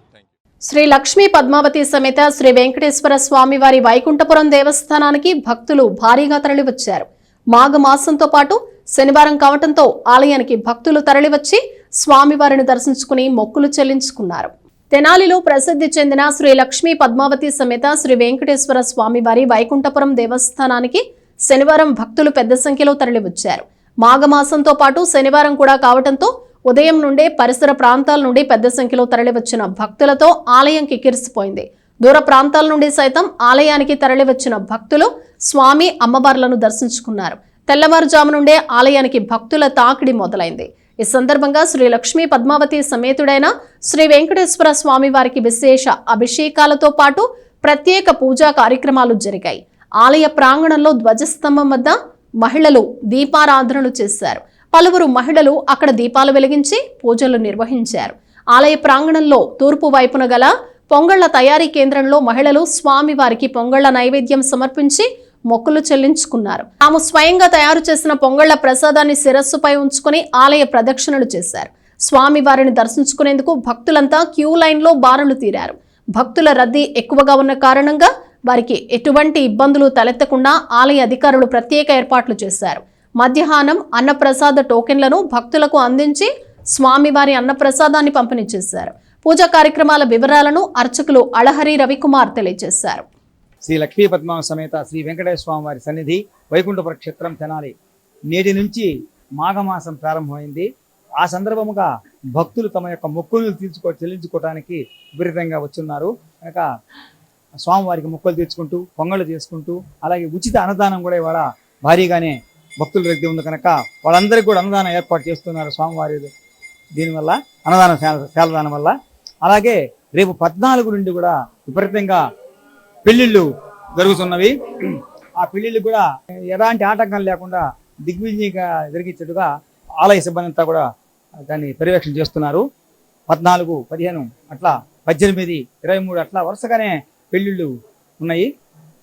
శ్రీ లక్ష్మీ పద్మావతి సమేత శ్రీ వెంకటేశ్వర స్వామి వారి వైకుంఠపురం దేవస్థానానికి భక్తులు భారీగా తరలివచ్చారు. మాఘమాసంతో పాటు శనివారం కావటంతో ఆలయానికి భక్తులు తరలివచ్చి స్వామివారిని దర్శించుకుని మొక్కులు చెల్లించుకున్నారు. తెనాలిలో ప్రసిద్ధి చెందిన శ్రీ లక్ష్మీ పద్మావతి సమేత శ్రీ వెంకటేశ్వర స్వామివారి వైకుంఠపురం దేవస్థానానికి శనివారం భక్తులు పెద్ద సంఖ్యలో తరలివచ్చారు. మాఘమాసంతో పాటు శనివారం కూడా కావటంతో ఉదయం నుండే పరిసర ప్రాంతాల నుండి పెద్ద సంఖ్యలో తరలివచ్చిన భక్తులతో ఆలయం కిక్కిరిసిపోయింది. దూర ప్రాంతాల నుండి సైతం ఆలయానికి తరలివచ్చిన భక్తులు స్వామి అమ్మవార్లను దర్శించుకున్నారు. తెల్లవారుజాము నుండే ఆలయానికి భక్తుల తాకిడి మొదలైంది. ఈ సందర్భంగా శ్రీ లక్ష్మీ పద్మావతి సమేతుడైన శ్రీ వెంకటేశ్వర స్వామి వారికి విశేష అభిషేకాలతో పాటు ప్రత్యేక పూజా కార్యక్రమాలు జరిగాయి. ఆలయ ప్రాంగణంలో ధ్వజస్తంభం వద్ద మహిళలు దీపారాధనలు చేశారు. పలువురు మహిళలు అక్కడ దీపాలు వెలిగించి పూజలు నిర్వహించారు. ఆలయ ప్రాంగణంలో తూర్పు వైపున గల పొంగళ్ల తయారీ కేంద్రంలో మహిళలు స్వామివారికి పొంగళ్ల నైవేద్యం సమర్పించి మొక్కులు చెల్లించుకున్నారు. తాము స్వయంగా తయారు చేసిన పొంగళ్ల ప్రసాదాన్ని శిరస్సుపై ఉంచుకుని ఆలయ ప్రదక్షిణలు చేశారు. స్వామివారిని దర్శించుకునేందుకు భక్తులంతా క్యూ లైన్లో బారులు తీరారు. భక్తుల రద్దీ ఎక్కువగా ఉన్న కారణంగా వారికి ఎటువంటి ఇబ్బందులు తలెత్తకుండా ఆలయ అధికారులు ప్రత్యేక ఏర్పాట్లు చేశారు. మధ్యాహ్నం అన్నప్రసాద టోకెన్లను భక్తులకు అందించి స్వామివారి అన్నప్రసాదాన్ని పంపిణీ చేశారు. పూజా కార్యక్రమాల వివరాలను అర్చకులు అళహరి రవికుమార్ తెలియజేశారు. శ్రీ లక్ష్మీ పద్మావతి సమేత శ్రీ వెంకటేశ్వర స్వామి వారి సన్నిధి వైకుంఠపుర క్షేత్రం తెనాలి నేటి నుంచి మాఘమాసం ప్రారంభమైంది. ఆ సందర్భముగా భక్తులు తమ యొక్క మొక్కులు చెల్లించుకోవడానికి విపరీతంగా వచ్చున్నారు. కనుక స్వామివారికి మొక్కులు తీర్చుకుంటూ పొంగళ్ళు చేసుకుంటూ అలాగే ఉచిత అన్నదానం కూడా ఇవాళ భారీగానే భక్తుల రద్దీ ఉంది కనుక వాళ్ళందరికీ కూడా అన్నదానం ఏర్పాటు చేస్తున్నారు స్వామివారి దీనివల్ల, అన్నదానం సేలదానం వల్ల. అలాగే రేపు 14 నుండి కూడా విపరీతంగా పెళ్లిళ్ళు జరుగుతున్నవి. ఆ పెళ్లిళ్ళు కూడా ఎలాంటి ఆటంకం లేకుండా దిగ్విజయంగా జరిగించేట్టుగా ఆలయ సిబ్బంది అంతా కూడా దాన్ని పర్యవేక్షణ చేస్తున్నారు. 14, 15 అట్లా 18, 23 అట్లా వరుసగానే పెళ్లిళ్ళు ఉన్నాయి.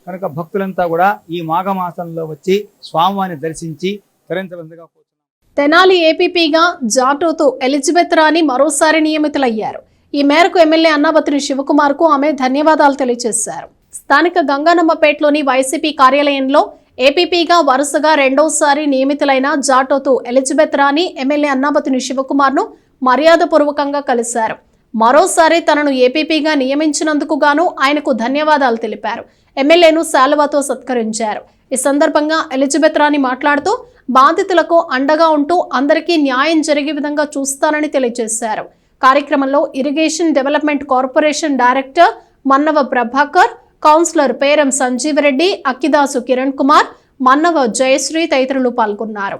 కనుక భక్తులంతా కూడా ఈ మాఘమాసంలో వచ్చి స్వామివారిని దర్శించి తరించవలసిందిగా కోరుతున్నాం. తెనాలి ఏపీపీగా జాటోతో ఎలిజబెత్ రాణి మరోసారి నియమితులయ్యారు. ఈ మేరకు ఎమ్మెల్యే అన్నాబత్తుని శివకుమార్ కు ఆమె ధన్యవాదాలు తెలియజేశారు. స్థానిక గంగానమ్మపేటలోని వైసీపీ కార్యాలయంలో ఏపీపీగా వరుసగా రెండోసారి నియమితులైన జాటోతో ఎలిజబెత్ రాణి ఎమ్మెల్యే అన్నాబత్తుని శివకుమార్ ను మర్యాదపూర్వకంగా కలిశారు. మరోసారి తనను ఏపీపీగా నియమించినందుకు గాను ఆయనకు ధన్యవాదాలు తెలిపారు. ఎమ్మెల్యేను శాలువాతో సత్కరించారు. ఈ సందర్భంగా ఎలిజబెత్ రాణి మాట్లాడుతూ బాధితులకు అండగా ఉంటూ అందరికీ న్యాయం జరిగే విధంగా చూస్తానని తెలియజేశారు. కార్యక్రమంలో irrigation development corporation director Mannava Prabhakar, councillor Peram Sanjeevareddy, Akkidasu Kiran Kumar, Mannava Jayasri తదితరులు పాల్గొన్నారు.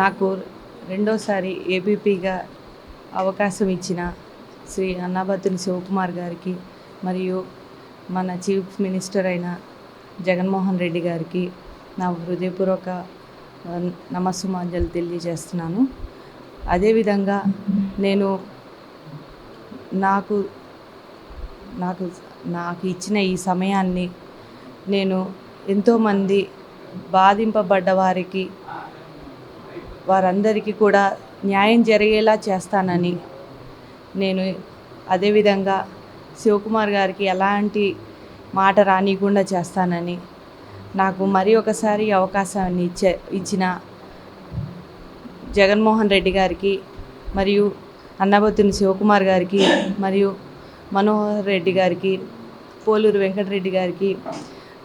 నాకు రెండోసారి ఏపీపీగా అవకాశం ఇచ్చిన శ్రీ అన్నాబత్తుని శివకుమార్ గారికి మరియు మన చీఫ్ మినిస్టర్ అయిన జగన్మోహన్ రెడ్డి గారికి నా హృదయపూర్వక నమస్సుమాంజలు తెలియజేస్తున్నాను. అదేవిధంగా నేను నాకు ఇచ్చిన ఈ సమయాన్ని నేను ఎంతోమంది బాధింపబడ్డ వారందరికీ కూడా న్యాయం జరిగేలా చేస్తానని, నేను అదేవిధంగా శివకుమార్ గారికి ఎలాంటి మాట రానియకుండా చేస్తానని, నాకు మరి ఒకసారి అవకాశాన్ని ఇచ్చిన జగన్మోహన్ రెడ్డి గారికి మరియు అన్నాబత్తుని శివకుమార్ గారికి మరియు మనోహర్ రెడ్డి గారికి, పోలూరు వెంకటరెడ్డి గారికి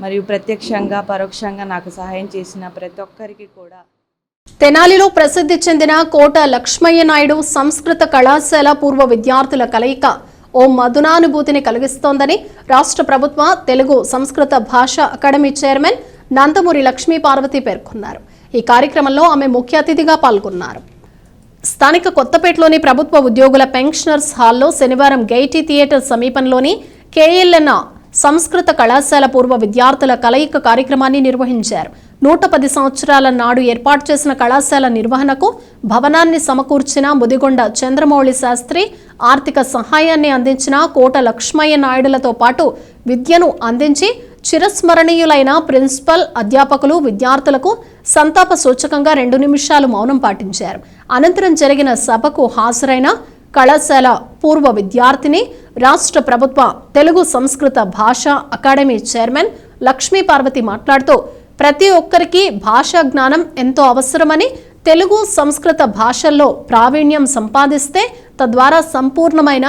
మరియు ప్రత్యక్షంగా పరోక్షంగా నాకు సహాయం చేసిన ప్రతి ఒక్కరికి కూడా. తెనాలిలో ప్రసిద్ధి చెందిన కోట లక్ష్మయ్య నాయుడు సంస్కృత కళాశాల పూర్వ విద్యార్థుల కలయిక ఓ మధునానుభూతిని కలిగిస్తోందని రాష్ట్ర ప్రభుత్వ తెలుగు సంస్కృత భాష అకాడమీ చైర్మన్ నందమూరి లక్ష్మీ పార్వతి పేర్కొన్నారు. ఈ కార్యక్రమంలో ఆమె ముఖ్య అతిథిగా పాల్గొన్నారు. స్థానిక కొత్తపేటలోని ప్రభుత్వ ఉద్యోగుల పెన్షనర్స్ హాల్లో శనివారం గైటీ థియేటర్ సమీపంలోని కేఎల్ఎన్ సంస్కృత కళాశాల పూర్వ విద్యార్థుల కలయిక కార్యక్రమాన్ని నిర్వహించారు. 110 సంవత్సరాల నాడు ఏర్పాటు చేసిన కళాశాల నిర్వహణకు భవనాన్ని సమకూర్చిన ముదిగొండ చంద్రమౌళి శాస్త్రి, ఆర్థిక సహాయాన్ని అందించిన కోట లక్ష్మయ్య నాయుడులతో పాటు విద్యను అందించి చిరస్మరణీయులైన ప్రిన్సిపల్, అధ్యాపకులు, విద్యార్థులకు సంతాప సూచకంగా 2 నిమిషాలు మౌనం పాటించారు. అనంతరం జరిగిన సభకు హాజరైన కళాశాల పూర్వ విద్యార్థిని, రాష్ట్ర ప్రభుత్వ తెలుగు సంస్కృత భాషా అకాడమీ చైర్మన్ లక్ష్మీ పార్వతి మాట్లాడుతూ ప్రతి ఒక్కరికి భాషా జ్ఞానం ఎంతో అవసరమని, తెలుగు సంస్కృత భాషల్లో ప్రావీణ్యం సంపాదిస్తే తద్వారా సంపూర్ణమైన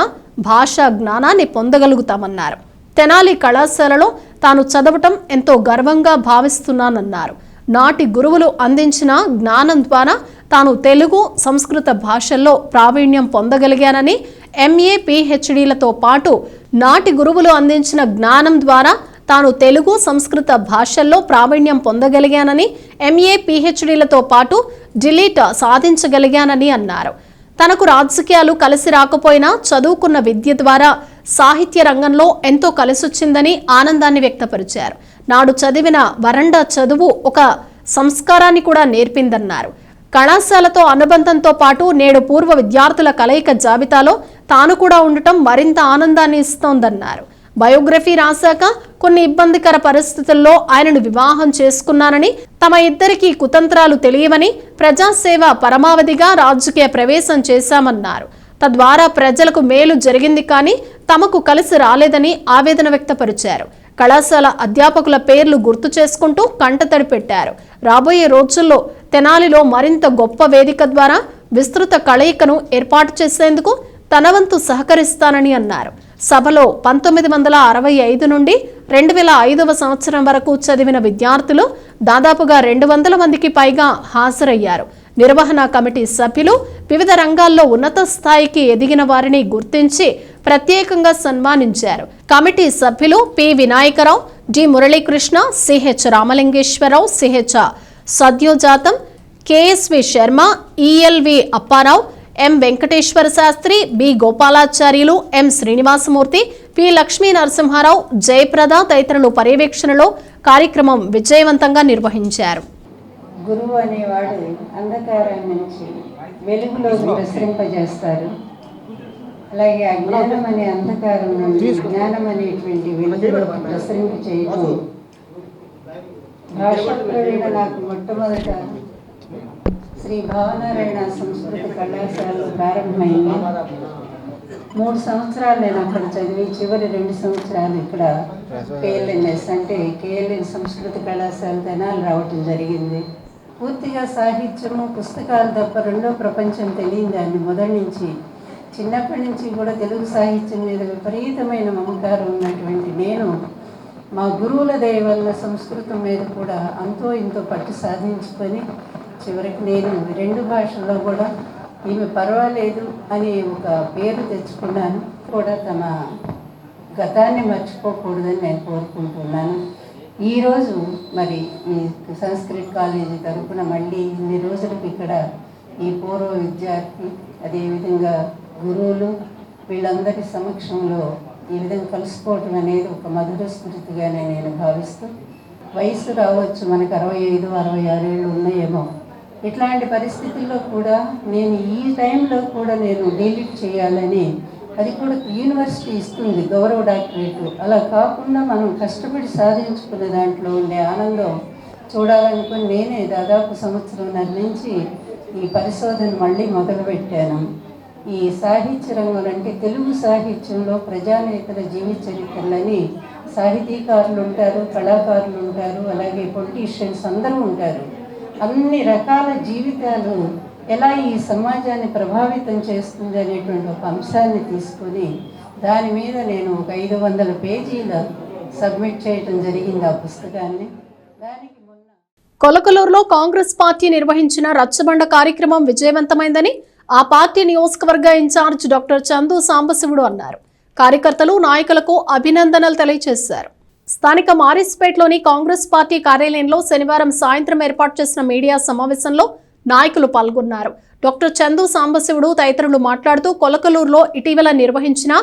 భాషా జ్ఞానాన్ని పొందగలుగుతామన్నారు. తెనాలి కళాశాలలో తాను చదవటం ఎంతో గర్వంగా భావిస్తున్నానన్నారు. నాటి గురువులు అందించిన జ్ఞానం ద్వారా తాను తెలుగు సంస్కృత భాషల్లో ప్రావీణ్యం పొందగలిగానని, ఎంఏ పిహెచ్డీలతో పాటు నాటి గురువులు అందించిన జ్ఞానం ద్వారా తాను తెలుగు సంస్కృత భాషల్లో ప్రావీణ్యం పొందగలిగానని, ఎంఏ పిహెచ్డీలతో పాటు డిలీట్ సాధించగలిగానని అన్నారు. తనకు రాజకీయాలు కలిసి రాకపోయినా చదువుకున్న విద్య ద్వారా సాహిత్య రంగంలో ఎంతో కలిసొచ్చిందని ఆనందాన్ని వ్యక్తపరిచారు. నాడు చదివిన వరండా చదువు ఒక సంస్కారాన్ని కూడా నేర్పిందన్నారు. కళాశాలతో అనుబంధంతో పాటు నేడు పూర్వ విద్యార్థుల కలయిక జాబితాలో తాను కూడా ఉండటం మరింత ఆనందాన్ని ఇస్తోందన్నారు. బయోగ్రఫీ రాశాక కొన్ని ఇబ్బందికర పరిస్థితుల్లో ఆయనను వివాహం చేసుకున్నానని, తమ ఇద్దరికీ కుతంత్రాలు తెలియవని, ప్రజాసేవ పరమావధిగా రాజకీయ ప్రవేశం చేశామన్నారు. తద్వారా ప్రజలకు మేలు జరిగింది కానీ తమకు కలిసి రాలేదని ఆవేదన వ్యక్తపరిచారు. కళాశాల అధ్యాపకుల పేర్లు గుర్తు చేసుకుంటూ కంటతడి పెట్టారు. రాబోయే రోజుల్లో తెనాలిలో మరింత గొప్ప వేదిక ద్వారా విస్తృత కలయికను ఏర్పాటు చేసేందుకు తన వంతు సహకరిస్తానని అన్నారు. సభలో 1965 నుండి 2005వ సంవత్సరం వరకు చదివిన విద్యార్థులు దాదాపుగా 200 మందికి పైగా హాజరయ్యారు. నిర్వహణ కమిటీ సభ్యులు వివిధ రంగాల్లో ఉన్నత స్థాయికి ఎదిగిన వారిని గుర్తించి ప్రత్యేకంగా సన్మానించారు. కమిటీ సభ్యులు P Vinayakarao, D Muralikrishna, CH Ramalingeswararao, CH Sadyojatam, KSV Sharma, ELV Apparao, M Venkateswara Sastry, B Gopalacharyulu, M Srinivasamurthy, P Lakshmi Narasimharao, Jayaprada తదితరులు పర్యవేక్షణలో కార్యక్రమం విజయవంతంగా నిర్వహించారు. గురువు అనేవాడు అంధకారం నుంచి వెలుగులోకి ప్రసరింపజేస్తారు. అలాగే అజ్ఞానం అనే అంధకారం నుండి జ్ఞానం అనేటువంటి వెలుగులోకి ప్రసరింప చేయడం భాషా ప్రవీణ నాకు మొట్టమొదట శ్రీ భావనారాయణ సంస్కృత కళాశాలలో ప్రారంభమైంది. 3 సంవత్సరాలు నేను అక్కడ చదివి చివరి 2 సంవత్సరాలు ఇక్కడ కేఎల్ఎన్ఎస్ అంటే కేఎల్ఎన్ సంస్కృత కళాశాల తెనాలి రావటం జరిగింది. పూర్తిగా సాహిత్యము, పుస్తకాలు తప్ప రెండో ప్రపంచం తెలియని దాన్ని మొదటి నుంచి చిన్నప్పటి నుంచి కూడా తెలుగు సాహిత్యం మీద విపరీతమైన మమకారం ఉన్నటువంటి నేను మా గురువుల దయ వల్ల సంస్కృతం మీద కూడా అంతో ఇంతో పట్టు సాధించుకొని చివరికి నేను 2 భాషల్లో కూడా ఈమె పర్వాలేదు అని ఒక పేరు తెచ్చుకున్నాను. కూడా తమ గతాన్ని మర్చిపోకూడదని నేను కోరుకుంటున్నాను. ఈరోజు మరి ఈ సంస్కృత్ కాలేజీ తరఫున మళ్ళీ ఇన్ని రోజులకు ఇక్కడ ఈ పూర్వ విద్యార్థి అదేవిధంగా గురువులు వీళ్ళందరి సమక్షంలో ఈ విధంగా కలుసుకోవటం అనేది ఒక మధుర స్మృతిగానే నేను భావిస్తూ, వయసు రావచ్చు మనకు 65, 66 ఏళ్ళు ఉన్నాయేమో, ఇట్లాంటి పరిస్థితుల్లో కూడా నేను ఈ టైంలో కూడా నేను డీలీట్ చేయాలని, అది కూడా యూనివర్సిటీ ఇస్తుంది గౌరవ డాక్టరేట్, అలా కాకుండా మనం కష్టపడి సాధించుకునే దాంట్లో ఉండే ఆనందం చూడాలనుకుని నేనే దాదాపు 1.5 సంవత్సరం నుంచి ఈ పరిశోధన మళ్ళీ మొదలుపెట్టాను. ఈ సాహిత్య రంగం అంటే తెలుగు సాహిత్యంలో ప్రజానేతల జీవిత చరిత్రలని సాహితీకారులు ఉంటారు, కళాకారులు ఉంటారు, అలాగే పొలిటీషియన్స్ అందరూ ఉంటారు. అన్ని రకాల జీవితాలు ఎలా ఈ సమాజాన్ని ప్రభావితం చేస్తుంది అనేటువంటి ఒక అంశాన్ని తీసుకొని దాని మీద నేను ఒక 500 పేజీల సబ్మిట్ చేయడం జరిగింది ఆ పుస్తకాన్ని. దానికి కొలకలూరులో కాంగ్రెస్ పార్టీ నిర్వహించిన రచ్చబండ కార్యక్రమం విజయవంతమైందని ఆ పార్టీ నియోజకవర్గ ఇన్ఛార్జ్ డాక్టర్ చందు సాంబశివుడు అన్నారు. కార్యకర్తలు నాయకులకు అభినందనలు తెలియజేశారు. స్థానిక మారిస్పేట్లోని కాంగ్రెస్ పార్టీ కార్యాలయంలో శనివారం సాయంత్రం ఏర్పాటు చేసిన మీడియా సమావేశంలో నాయకులు పాల్గొన్నారు. డాక్టర్ చందు సాంబశివుడు తదితరులు మాట్లాడుతూ కొలకలూరులో ఇటీవల నిర్వహించిన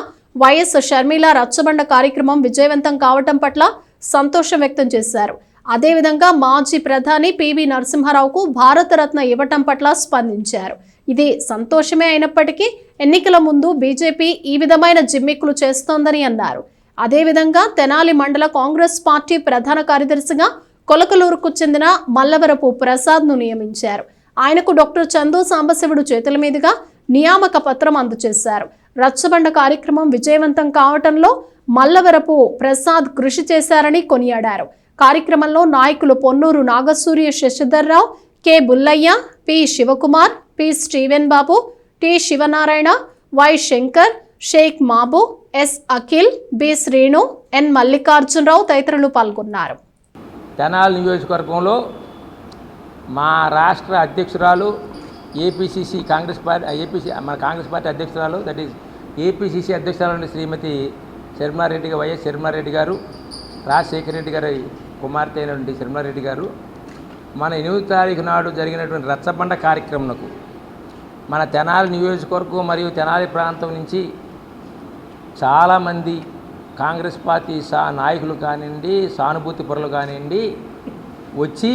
వైఎస్ షర్మిల రచ్చబండ కార్యక్రమం విజయవంతం కావటం పట్ల సంతోషం వ్యక్తం చేశారు. అదేవిధంగా మాజీ ప్రధాని పివి నరసింహారావుకు భారతరత్న ఇవ్వటం పట్ల స్పందించారు. ఇది సంతోషమే అయినప్పటికీ ఎన్నికల ముందు బీజేపీ ఈ విధమైన జిమ్మిక్కులు చేస్తోందని అన్నారు. అదేవిధంగా తెనాలి మండల కాంగ్రెస్ పార్టీ ప్రధాన కార్యదర్శిగా కొలకలూరుకు చెందిన మల్లవరపు ప్రసాద్ను నియమించారు. ఆయనకు డాక్టర్ చందు సాంబశివుడు చేతుల మీదుగా నియామక పత్రం అందజేశారు. రచ్చబండ కార్యక్రమం విజయవంతం కావటంలో మల్లవరపు ప్రసాద్ కృషి చేశారని కొనియాడారు. కార్యక్రమంలో నాయకులు Ponnuru Nagasurya Sasidharrao, K Bullayya, P Sivakumar, P Steven Babu, T Sivanarayana, Y Shankar, Sheikh Mabu, S Akhil, B Srinu, N Mallikarjunarao తదితరులు పాల్గొన్నారు. తెనాలి నియోజకవర్గంలో మా రాష్ట్ర అధ్యక్షురాలు ఏపీసీసీ కాంగ్రెస్ పార్టీ మన కాంగ్రెస్ పార్టీ అధ్యక్షురాలు దట్ ఈస్ ఏపీసీసీ అధ్యక్షురాలు శ్రీమతి శర్మారెడ్డి వైఎస్ శర్మారెడ్డి గారు, రాజశేఖర రెడ్డి గారి కుమార్తె అయినటువంటి శర్మారెడ్డి గారు మన 8వ తారీఖు నాడు జరిగినటువంటి రచ్చబండ కార్యక్రమంకు మన తెనాలి నియోజకవర్గం మరియు తెనాలి ప్రాంతం నుంచి చాలామంది కాంగ్రెస్ పార్టీ నాయకులు కానివ్వండి, సానుభూతి పరులు కానివ్వండి వచ్చి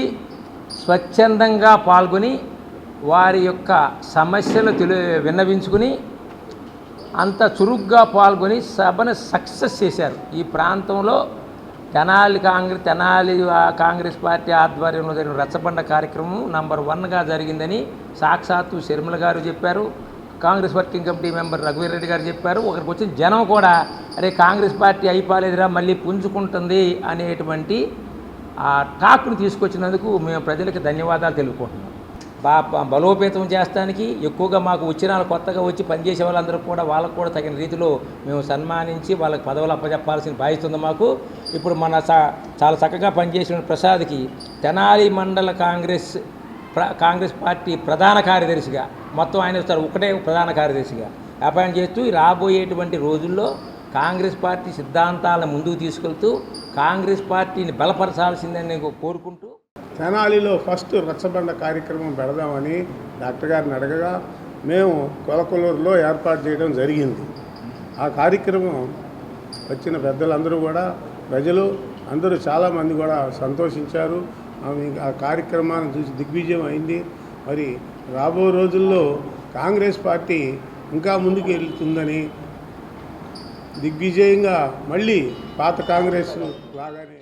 స్వచ్ఛందంగా పాల్గొని వారి యొక్క సమస్యలు విన్నవించుకుని అంత చురుగ్గా పాల్గొని సభను సక్సెస్ చేశారు. ఈ ప్రాంతంలో తెనాలి కాంగ్రెస్ పార్టీ ఆధ్వర్యంలో జరిగిన రచ్చబండ కార్యక్రమం నంబర్ 1గా జరిగిందని సాక్షాత్తు శర్మిల గారు చెప్పారు. కాంగ్రెస్ వర్కింగ్ కమిటీ మెంబర్ రఘువీర్ రెడ్డి గారు చెప్పారు. ఒకరికి వచ్చిన జనం కూడా అరే కాంగ్రెస్ పార్టీ అయిపోలేదురా మళ్ళీ పుంజుకుంటుంది అనేటువంటి ఆ టాక్ను తీసుకొచ్చినందుకు మేము ప్రజలకు ధన్యవాదాలు తెలుపుకుంటున్నాం. బలోపేతం చేస్తానికి ఎక్కువగా మాకు వచ్చిన కొత్తగా వచ్చి పనిచేసే వాళ్ళందరూ కూడా వాళ్ళకు కూడా తగిన రీతిలో మేము సన్మానించి వాళ్ళకి పదవులు అప్పచెప్పాల్సిన బాధ్యత ఉంది మాకు. ఇప్పుడు మన చాలా చక్కగా పనిచేసిన ప్రసాద్కి తెనాలి మండల కాంగ్రెస్ పార్టీ ప్రధాన కార్యదర్శిగా మొత్తం ఆయన వస్తారు ఒకటే ప్రధాన కార్యదర్శిగా అపాయింట్ చేస్తూ రాబోయేటువంటి రోజుల్లో కాంగ్రెస్ పార్టీ సిద్ధాంతాలను ముందుకు తీసుకెళ్తూ కాంగ్రెస్ పార్టీని బలపరచాల్సిందని కోరుకుంటూ తెనాలిలో ఫస్ట్ రచ్చబండ కార్యక్రమం పెడదామని డాక్టర్ గారిని అడగగా మేము కొలకలూరులో ఏర్పాటు చేయడం జరిగింది. ఆ కార్యక్రమం వచ్చిన పెద్దలందరూ కూడా ప్రజలు అందరూ చాలామంది కూడా సంతోషించారు. ఆ కార్యక్రమాన్ని చూసి దిగ్విజయం అయింది. మరి రాబో రోజుల్లో కాంగ్రెస్ పార్టీ ఇంకా ముందుకు వెళ్తుందని దిగ్విజయంగా మళ్ళీ పాత కాంగ్రెస్ లాగానే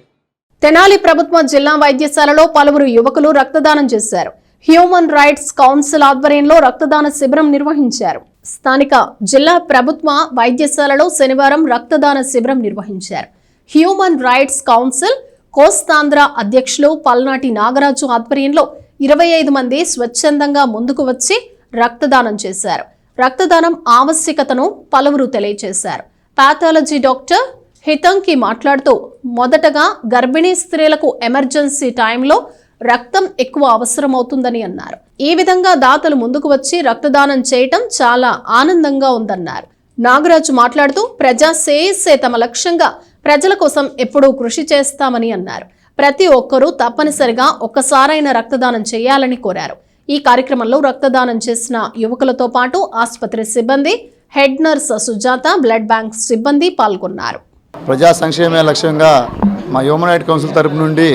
తెనాలి ప్రభుత్వ జిల్లా వైద్యశాలలో పలువురు యువకులు రక్తదానం చేశారు. హ్యూమన్ రైట్స్ కౌన్సిల్ ఆధ్వర్యంలో రక్తదాన శిబిరం నిర్వహించారు. స్థానిక జిల్లా ప్రభుత్వ వైద్యశాలలో శనివారం రక్తదాన శిబిరం నిర్వహించారు. హ్యూమన్ రైట్స్ కౌన్సిల్ కోస్తాంధ్ర అధ్యక్షులు పల్నాటి నాగరాజు ఆధ్వర్యంలో 25 మంది స్వచ్ఛందంగా ముందుకు వచ్చి రక్తదానం చేశారు. రక్తదానం ఆవశ్యకతను పలువురు తెలియజేశారు. పాథాలజీ డాక్టర్ హితంకి మాట్లాడుతూ మొదటగా గర్భిణీ స్త్రీలకు ఎమర్జెన్సీ టైంలో రక్తం ఎక్కువ అవసరమవుతుందని అన్నారు. ఈ విధంగా దాతలు ముందుకు వచ్చి రక్తదానం చేయటం చాలా ఆనందంగా ఉందన్నారు. నాగరాజు మాట్లాడుతూ ప్రజా శ్రేయస్సే తమ లక్ష్యంగా ప్రజల కోసం ఎప్పుడూ కృషి చేస్తామని అన్నారు. ప్రతి ఒక్కరూ తప్పనిసరిగా ఒక్కసారైనా రక్తదానం చేయాలని కోరారు. ఈ కార్యక్రమంలో రక్తదానం చేసిన యువకులతో పాటు ఆసుపత్రి సిబ్బంది, head nurse Sujatha, blood bank సిబ్బంది పాల్గొన్నారు. ప్రజా సంక్షేమే లక్ష్యంగా మా హ్యూమన్ రైట్ కౌన్సిల్ తరపు నుండి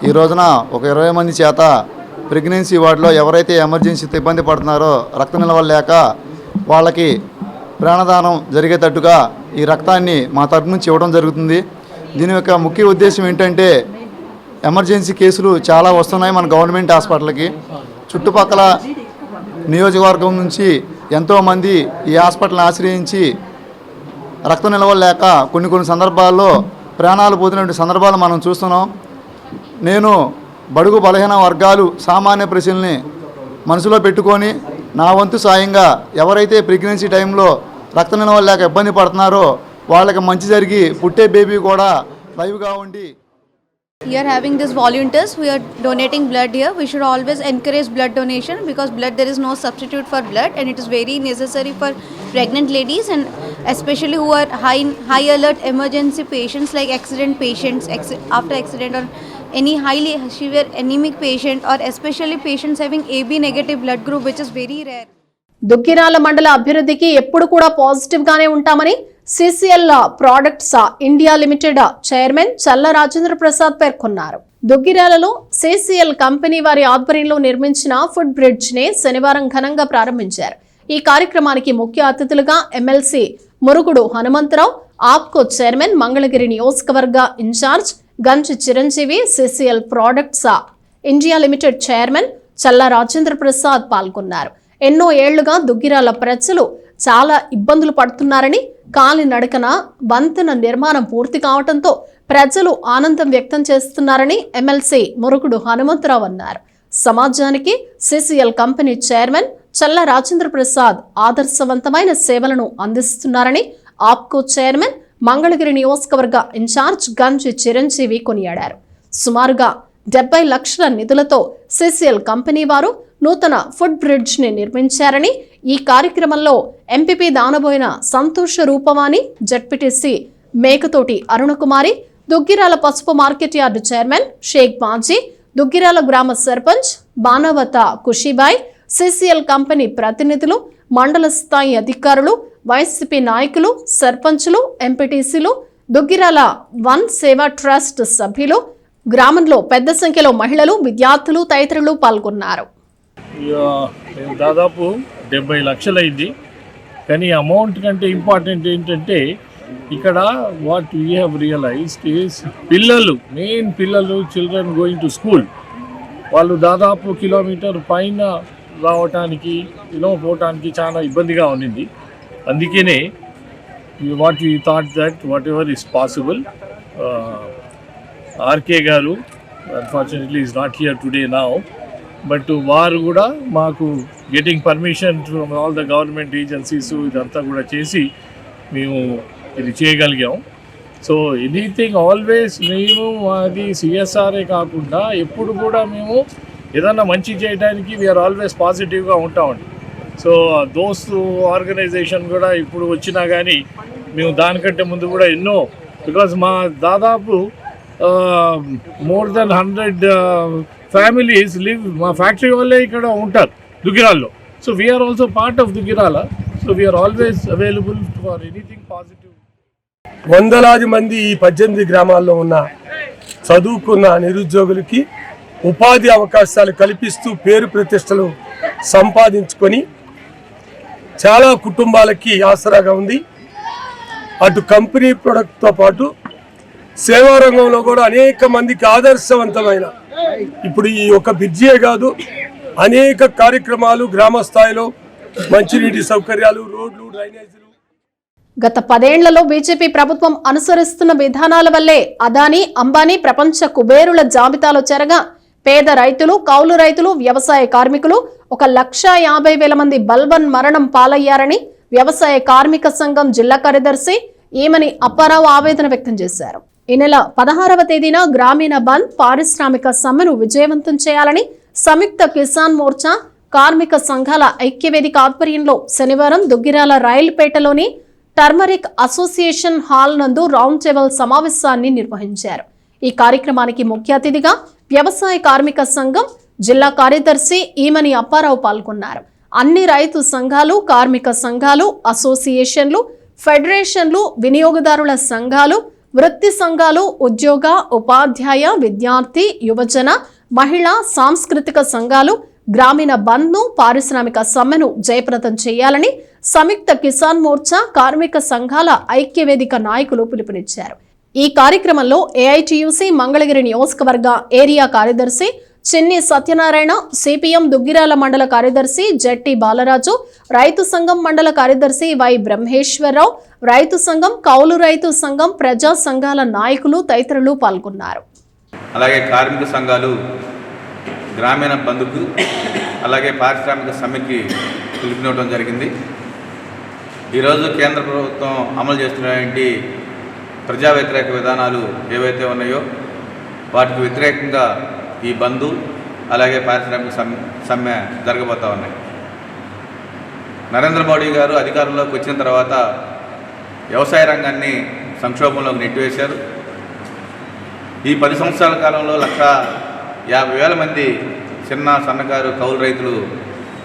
ఈ రోజున ఒక 20 మంది చేత ప్రెగ్నెన్సీ వార్డులో ఎవరైతే ఎమర్జెన్సీతో ఇబ్బంది పడుతున్నారో రక్త నిల్వలు లేక వాళ్ళకి ప్రాణదానం జరిగేటట్టుగా ఈ రక్తాన్ని మా తరపు నుంచి ఇవ్వడం జరుగుతుంది. దీని యొక్క ముఖ్య ఉద్దేశం ఏంటంటే ఎమర్జెన్సీ కేసులు చాలా వస్తున్నాయి మన గవర్నమెంట్ హాస్పిటల్కి. చుట్టుపక్కల నియోజకవర్గం నుంచి ఎంతోమంది ఈ హాస్పిటల్ని ఆశ్రయించి రక్త నిల్వలు లేక కొన్ని సందర్భాల్లో ప్రాణాలు పోతున్న సందర్భాలు మనం చూస్తున్నాం. నేను బడుగు బలహీన వర్గాలు సామాన్య ప్రజల్ని మనసులో పెట్టుకొని నా వంతు సాయంగా ఎవరైతే ప్రెగ్నెన్సీ టైంలో రక్త నిల్వలు లేక ఇబ్బంది పడుతున్నారో వాళ్ళకి మంచి జరిగి పుట్టే బేబీ కూడా లైవ్గా ఉండి Here having this volunteers, we are donating blood here. We should always encourage blood donation because blood, there is no substitute for blood, and it is very necessary for pregnant ladies and especially who are high alert emergency patients like accident patients, after accident, or any highly severe anemic patient, or especially patients having AB negative blood group, which is very rare. Duggirala మండల అభివృద్ధికి ఎప్పుడు కూడా పాజిటివ్ గానే ఉంటామని CCL products India limited chairman Challa Rajendra Prasad పేర్కొన్నారు. దుగ్గిరాలలో సిసిఎల్ కంపెనీ వారి ఆధ్వర్యంలో నిర్మించిన ఫుడ్ బ్రిడ్జ్ ని శనివారం ఘనంగా ప్రారంభించారు. ఈ కార్యక్రమానికి ముఖ్య అతిథులుగా ఎమ్మెల్సీ మురుగుడు హనుమంతరావు, ఆప్కో చైర్మన్, మంగళగిరి నియోజకవర్గ in charge Ganchi Chiranjeevi, CCL products India limited chairman Challa Rajendra Prasad పాల్గొన్నారు. ఎన్నో ఏళ్లుగా దుగ్గిరాల ప్రజలు చాలా ఇబ్బందులు పడుతున్నారని, కాలినడకన వంతెన నిర్మాణం పూర్తి కావడంతో ప్రజలు ఆనందం వ్యక్తం చేస్తున్నారని ఎమ్మెల్సీ మురుగుడు హనుమంతరావు అన్నారు. సమాజానికి CCL company chairman Challa Rajendra Prasad ఆదర్శవంతమైన సేవలను అందిస్తున్నారని ఆప్కో చైర్మన్, మంగళగిరి నియోజకవర్గ ఇన్ఛార్జ్ గంజి చిరంజీవి కొనియాడారు. సుమారుగా 70 లక్షల నిధులతో సిసిఎల్ కంపెనీ వారు నూతన ఫుడ్ బ్రిడ్జ్ ని నిర్మించారని, ఈ కార్యక్రమంలో ఎంపీపీ దానబోయిన సంతోష రూపవాణి, జడ్పీటీసీ మేకతోటి అరుణకుమారి, దుగ్గిరాల పసుపు market yard chairman Sheikh Baji, Duggirala గ్రామ సర్పంచ్ బానవత కుషిబాయ్, సిసిఎల్ కంపెనీ ప్రతినిధులు, మండల స్థాయి అధికారులు, వైసీపీ నాయకులు, సర్పంచులు, ఎంపీటీసీలు, దుగ్గిరాల వన్ సేవా ట్రస్ట్ సభ్యులు, గ్రామంలో పెద్ద సంఖ్యలో మహిళలు, విద్యార్థులు తదితరులు పాల్గొన్నారు. దాదాపు 70 లక్షలైంది. కానీ అమౌంట్ కంటే ఇంపార్టెంట్ ఏంటంటే ఇక్కడ what we have realized is main పిల్లలు చిల్డ్రన్ గోయింగ్ టు స్కూల్, వాళ్ళు దాదాపు కిలోమీటర్ పైన రావటానికి పోవటానికి చాలా ఇబ్బందిగా ఉండింది. అందుకనే what we thought that whatever is possible, RK గారు unfortunately is not here today now, but వారు కూడా మాకు getting permission from all the government agencies ఇదంతా కూడా చేసి మేము ఇది చేయగలిగాం. సో ఎనీథింగ్ ఆల్వేస్ మేము అది సిఎస్ఆర్ఏ కాకుండా ఎప్పుడు కూడా మేము ఏదన్నా మంచి చేయడానికి వీఆర్ ఆల్వేస్ పాజిటివ్గా ఉంటామండి. సో దోస్త్ ఆర్గనైజేషన్ కూడా ఇప్పుడు వచ్చినా కానీ మేము దానికంటే ముందు కూడా ఎన్నో, బికాజ్ మా దాదాపు మోర్ దెన్ 100 ఫ్యామిలీస్ లివ్, మా ఫ్యాక్టరీ వాళ్ళే ఇక్కడ ఉంటారు దుగ్గిరాల్లో. So we are also part of Duggirala. So we are always available for anything positive. వందలాది మంది ఈ 18 గ్రామాల్లో ఉన్న చదువుకున్న నిరుద్యోగులకి ఉపాధి అవకాశాలు కల్పిస్తూ పేరు ప్రతిష్టలు సంపాదించుకొని చాలా కుటుంబాలకి ఆసరాగా ఉంది. అటు కంపెనీ ప్రొడక్ట్తో పాటు సేవా రంగంలో కూడా అనేక మందికి ఆదర్శవంతమైన, ఇప్పుడు ఈ ఒక బ్రిడ్జియే కాదు అనేక కార్యక్రమాలు గ్రామ స్థాయిలో, మంచినీటి సౌకర్యాలు, రోడ్లు, డ్రైనేజీలు. గత 10 ఏళ్లలో బీజేపీ ప్రభుత్వం అనుసరిస్తున్న విధానాల వల్లే అదానీ, అంబానీ ప్రపంచ కుబేరుల జాబితాలో చేరగా పేద రైతులు, కౌలు రైతులు, వ్యవసాయ కార్మికులు 1,50,000 మంది బల్వన్ మరణం పాలయ్యారని వ్యవసాయ కార్మిక సంఘం జిల్లా కార్యదర్శి ఈమని అప్పారావు ఆవేదన వ్యక్తం చేశారు. ఈ నెల 16వ తేదీన గ్రామీణ బంద్, పారిశ్రామిక సమ్మెను విజయవంతం చేయాలని సంయుక్త కిసాన్ మోర్చా కార్మిక సంఘాల ఐక్యవేదిక ఆధ్వర్యంలో శనివారం దుగ్గిరాల రైల్పేటలోని టర్మరిక్ అసోసియేషన్ హాల్ నందు రౌండ్ టేబుల్ సమావేశాన్ని నిర్వహించారు. ఈ కార్యక్రమానికి ముఖ్య అతిథిగా వ్యవసాయ కార్మిక సంఘం జిల్లా కార్యదర్శి ఈమని అప్పారావు పాల్గొన్నారు. అన్ని రైతు సంఘాలు, కార్మిక సంఘాలు, అసోసియేషన్లు, ఫెడరేషన్లు, వినియోగదారుల సంఘాలు, వృత్తి సంఘాలు, ఉద్యోగ, ఉపాధ్యాయ, విద్యార్థి, యువజన, మహిళా, సాంస్కృతిక సంఘాలు గ్రామీణ బంద్ను, పారిశ్రామిక సమ్మెను జయప్రదం చేయాలని సంయుక్త కిసాన్ మోర్చా కార్మిక సంఘాల ఐక్యవేదిక నాయకులు పిలుపునిచ్చారు. ఈ కార్యక్రమంలో ఏఐటియుసి మంగళగిరి నియోజకవర్గ ఏరియా కార్యదర్శి చిన్ని సత్యనారాయణ, సిపిఎం దుగ్గిరాల మండల కార్యదర్శి జట్టి బాలరాజు, రైతు సంఘం మండల కార్యదర్శి వై బ్రహ్మేశ్వరరావు, రైతు సంఘం, కౌలు రైతు సంఘం, ప్రజా సంఘాల నాయకులు తదితరులు పాల్గొన్నారు. అలాగే కార్మిక సంఘాలు గ్రామీణ బంధుకు అలాగే పారిశ్రామిక సమ్మెకి పిలుపునివ్వడం జరిగింది. ఈరోజు కేంద్ర ప్రభుత్వం అమలు చేస్తున్నటువంటి ప్రజా వ్యతిరేక విధానాలు ఏవైతే ఉన్నాయో వాటికి వ్యతిరేకంగా ఈ బంధు అలాగే పారిశ్రామిక సమ్మె జరగబోతూ ఉన్నాయి. నరేంద్ర మోడీ గారు అధికారంలోకి వచ్చిన తర్వాత వ్యవసాయ రంగాన్ని సంక్షోభంలోకి నెట్టివేశారు. ఈ 10 సంవత్సరాల కాలంలో 1,50,000 మంది చిన్న సన్నకారు కౌలు రైతులు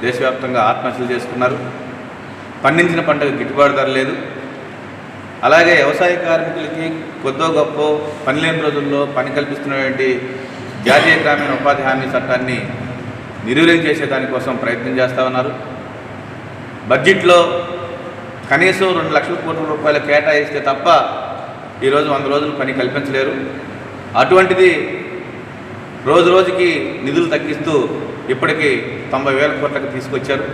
దేశవ్యాప్తంగా ఆత్మహత్యలు చేసుకున్నారు. పండించిన పంటకు గిట్టుబాటు ధర లేదు. అలాగే వ్యవసాయ కార్మికులకి కొద్దో గొప్ప పని లేని రోజుల్లో పని కల్పిస్తున్నటువంటి జాతీయ గ్రామీణ ఉపాధి హామీ చట్టాన్ని నిర్వీర్యం చేసే దానికోసం ప్రయత్నం చేస్తూ ఉన్నారు. బడ్జెట్లో కనీసం 2 లక్షల కోట్ల రూపాయలు కేటాయిస్తే తప్ప ఈరోజు 100 రోజులు పని కల్పించలేరు. అటువంటిది రోజు రోజుకి నిధులు తగ్గిస్తూ ఇప్పటికీ 90,000 కోట్లకు తీసుకొచ్చారు.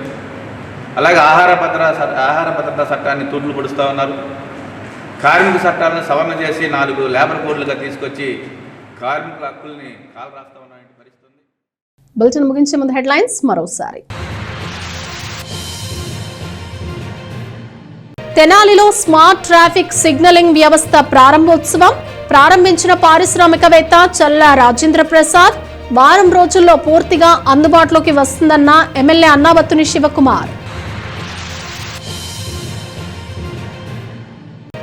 అలాగే ఆహార భద్రతా చట్టాన్ని తూట్లు పొడుస్తూ ఉన్నారు. కార్మిక చట్టాలను సవరణ చేసి 4 లేబర్ కోడ్లుగా తీసుకొచ్చి కార్మికుల హక్కుల్ని కాలరాస్తా ఉన్నాయని పరిస్థితుంది. బులెటిన్ ముగించే ముందు హెడ్లైన్స్ మరోసారి. తెనాలిలో స్మార్ట్ ట్రాఫిక్ సిగ్నలింగ్ వ్యవస్థ ప్రారంభోత్సవం. ప్రారంభించిన పారిశ్రామికవేత్త చల్లా రాజేంద్ర ప్రసాద్. వారం రోజుల్లో పూర్తిగా అందుబాటులోకి వస్తుందన్న ఎమ్మెల్యే అన్నాబత్తుని శివకుమార్.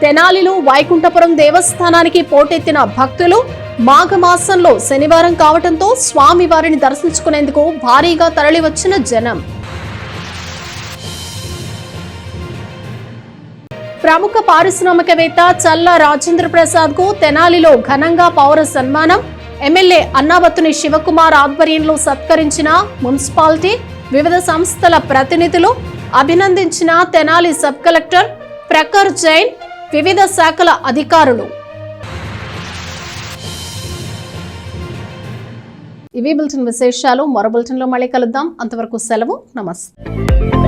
తెనాలిలో వైకుంఠపురం దేవస్థానానికి పోటెత్తిన భక్తులు. మాఘమాసంలో శనివారం కావడంతో స్వామివారిని దర్శించుకునేందుకు భారీగా తరలివచ్చిన జనం. ప్రముఖ పారిశ్రామికవేత్త చల్లా రాజేంద్ర ప్రసాద్ కు తెనాలిలో ఘనంగా పౌర సన్మానం. ఎమ్మెల్యే అన్నాబత్తుని శివకుమార్ ఆధ్వర్యంలో సత్కరించిన మున్సిపాలిటీ, వివిధ సంస్థల ప్రతినిధులు. అభినందించిన తెనాలి సబ్ కలెక్టర్ ప్రఖర్ జైన్, వివిధ శాఖల అధికారులు. ఇవి బులెటిన్ విశేషాలు. మరో బులెటిన్లో మళ్ళీ కలుద్దాం. అంతవరకు సెలవు. నమస్తే.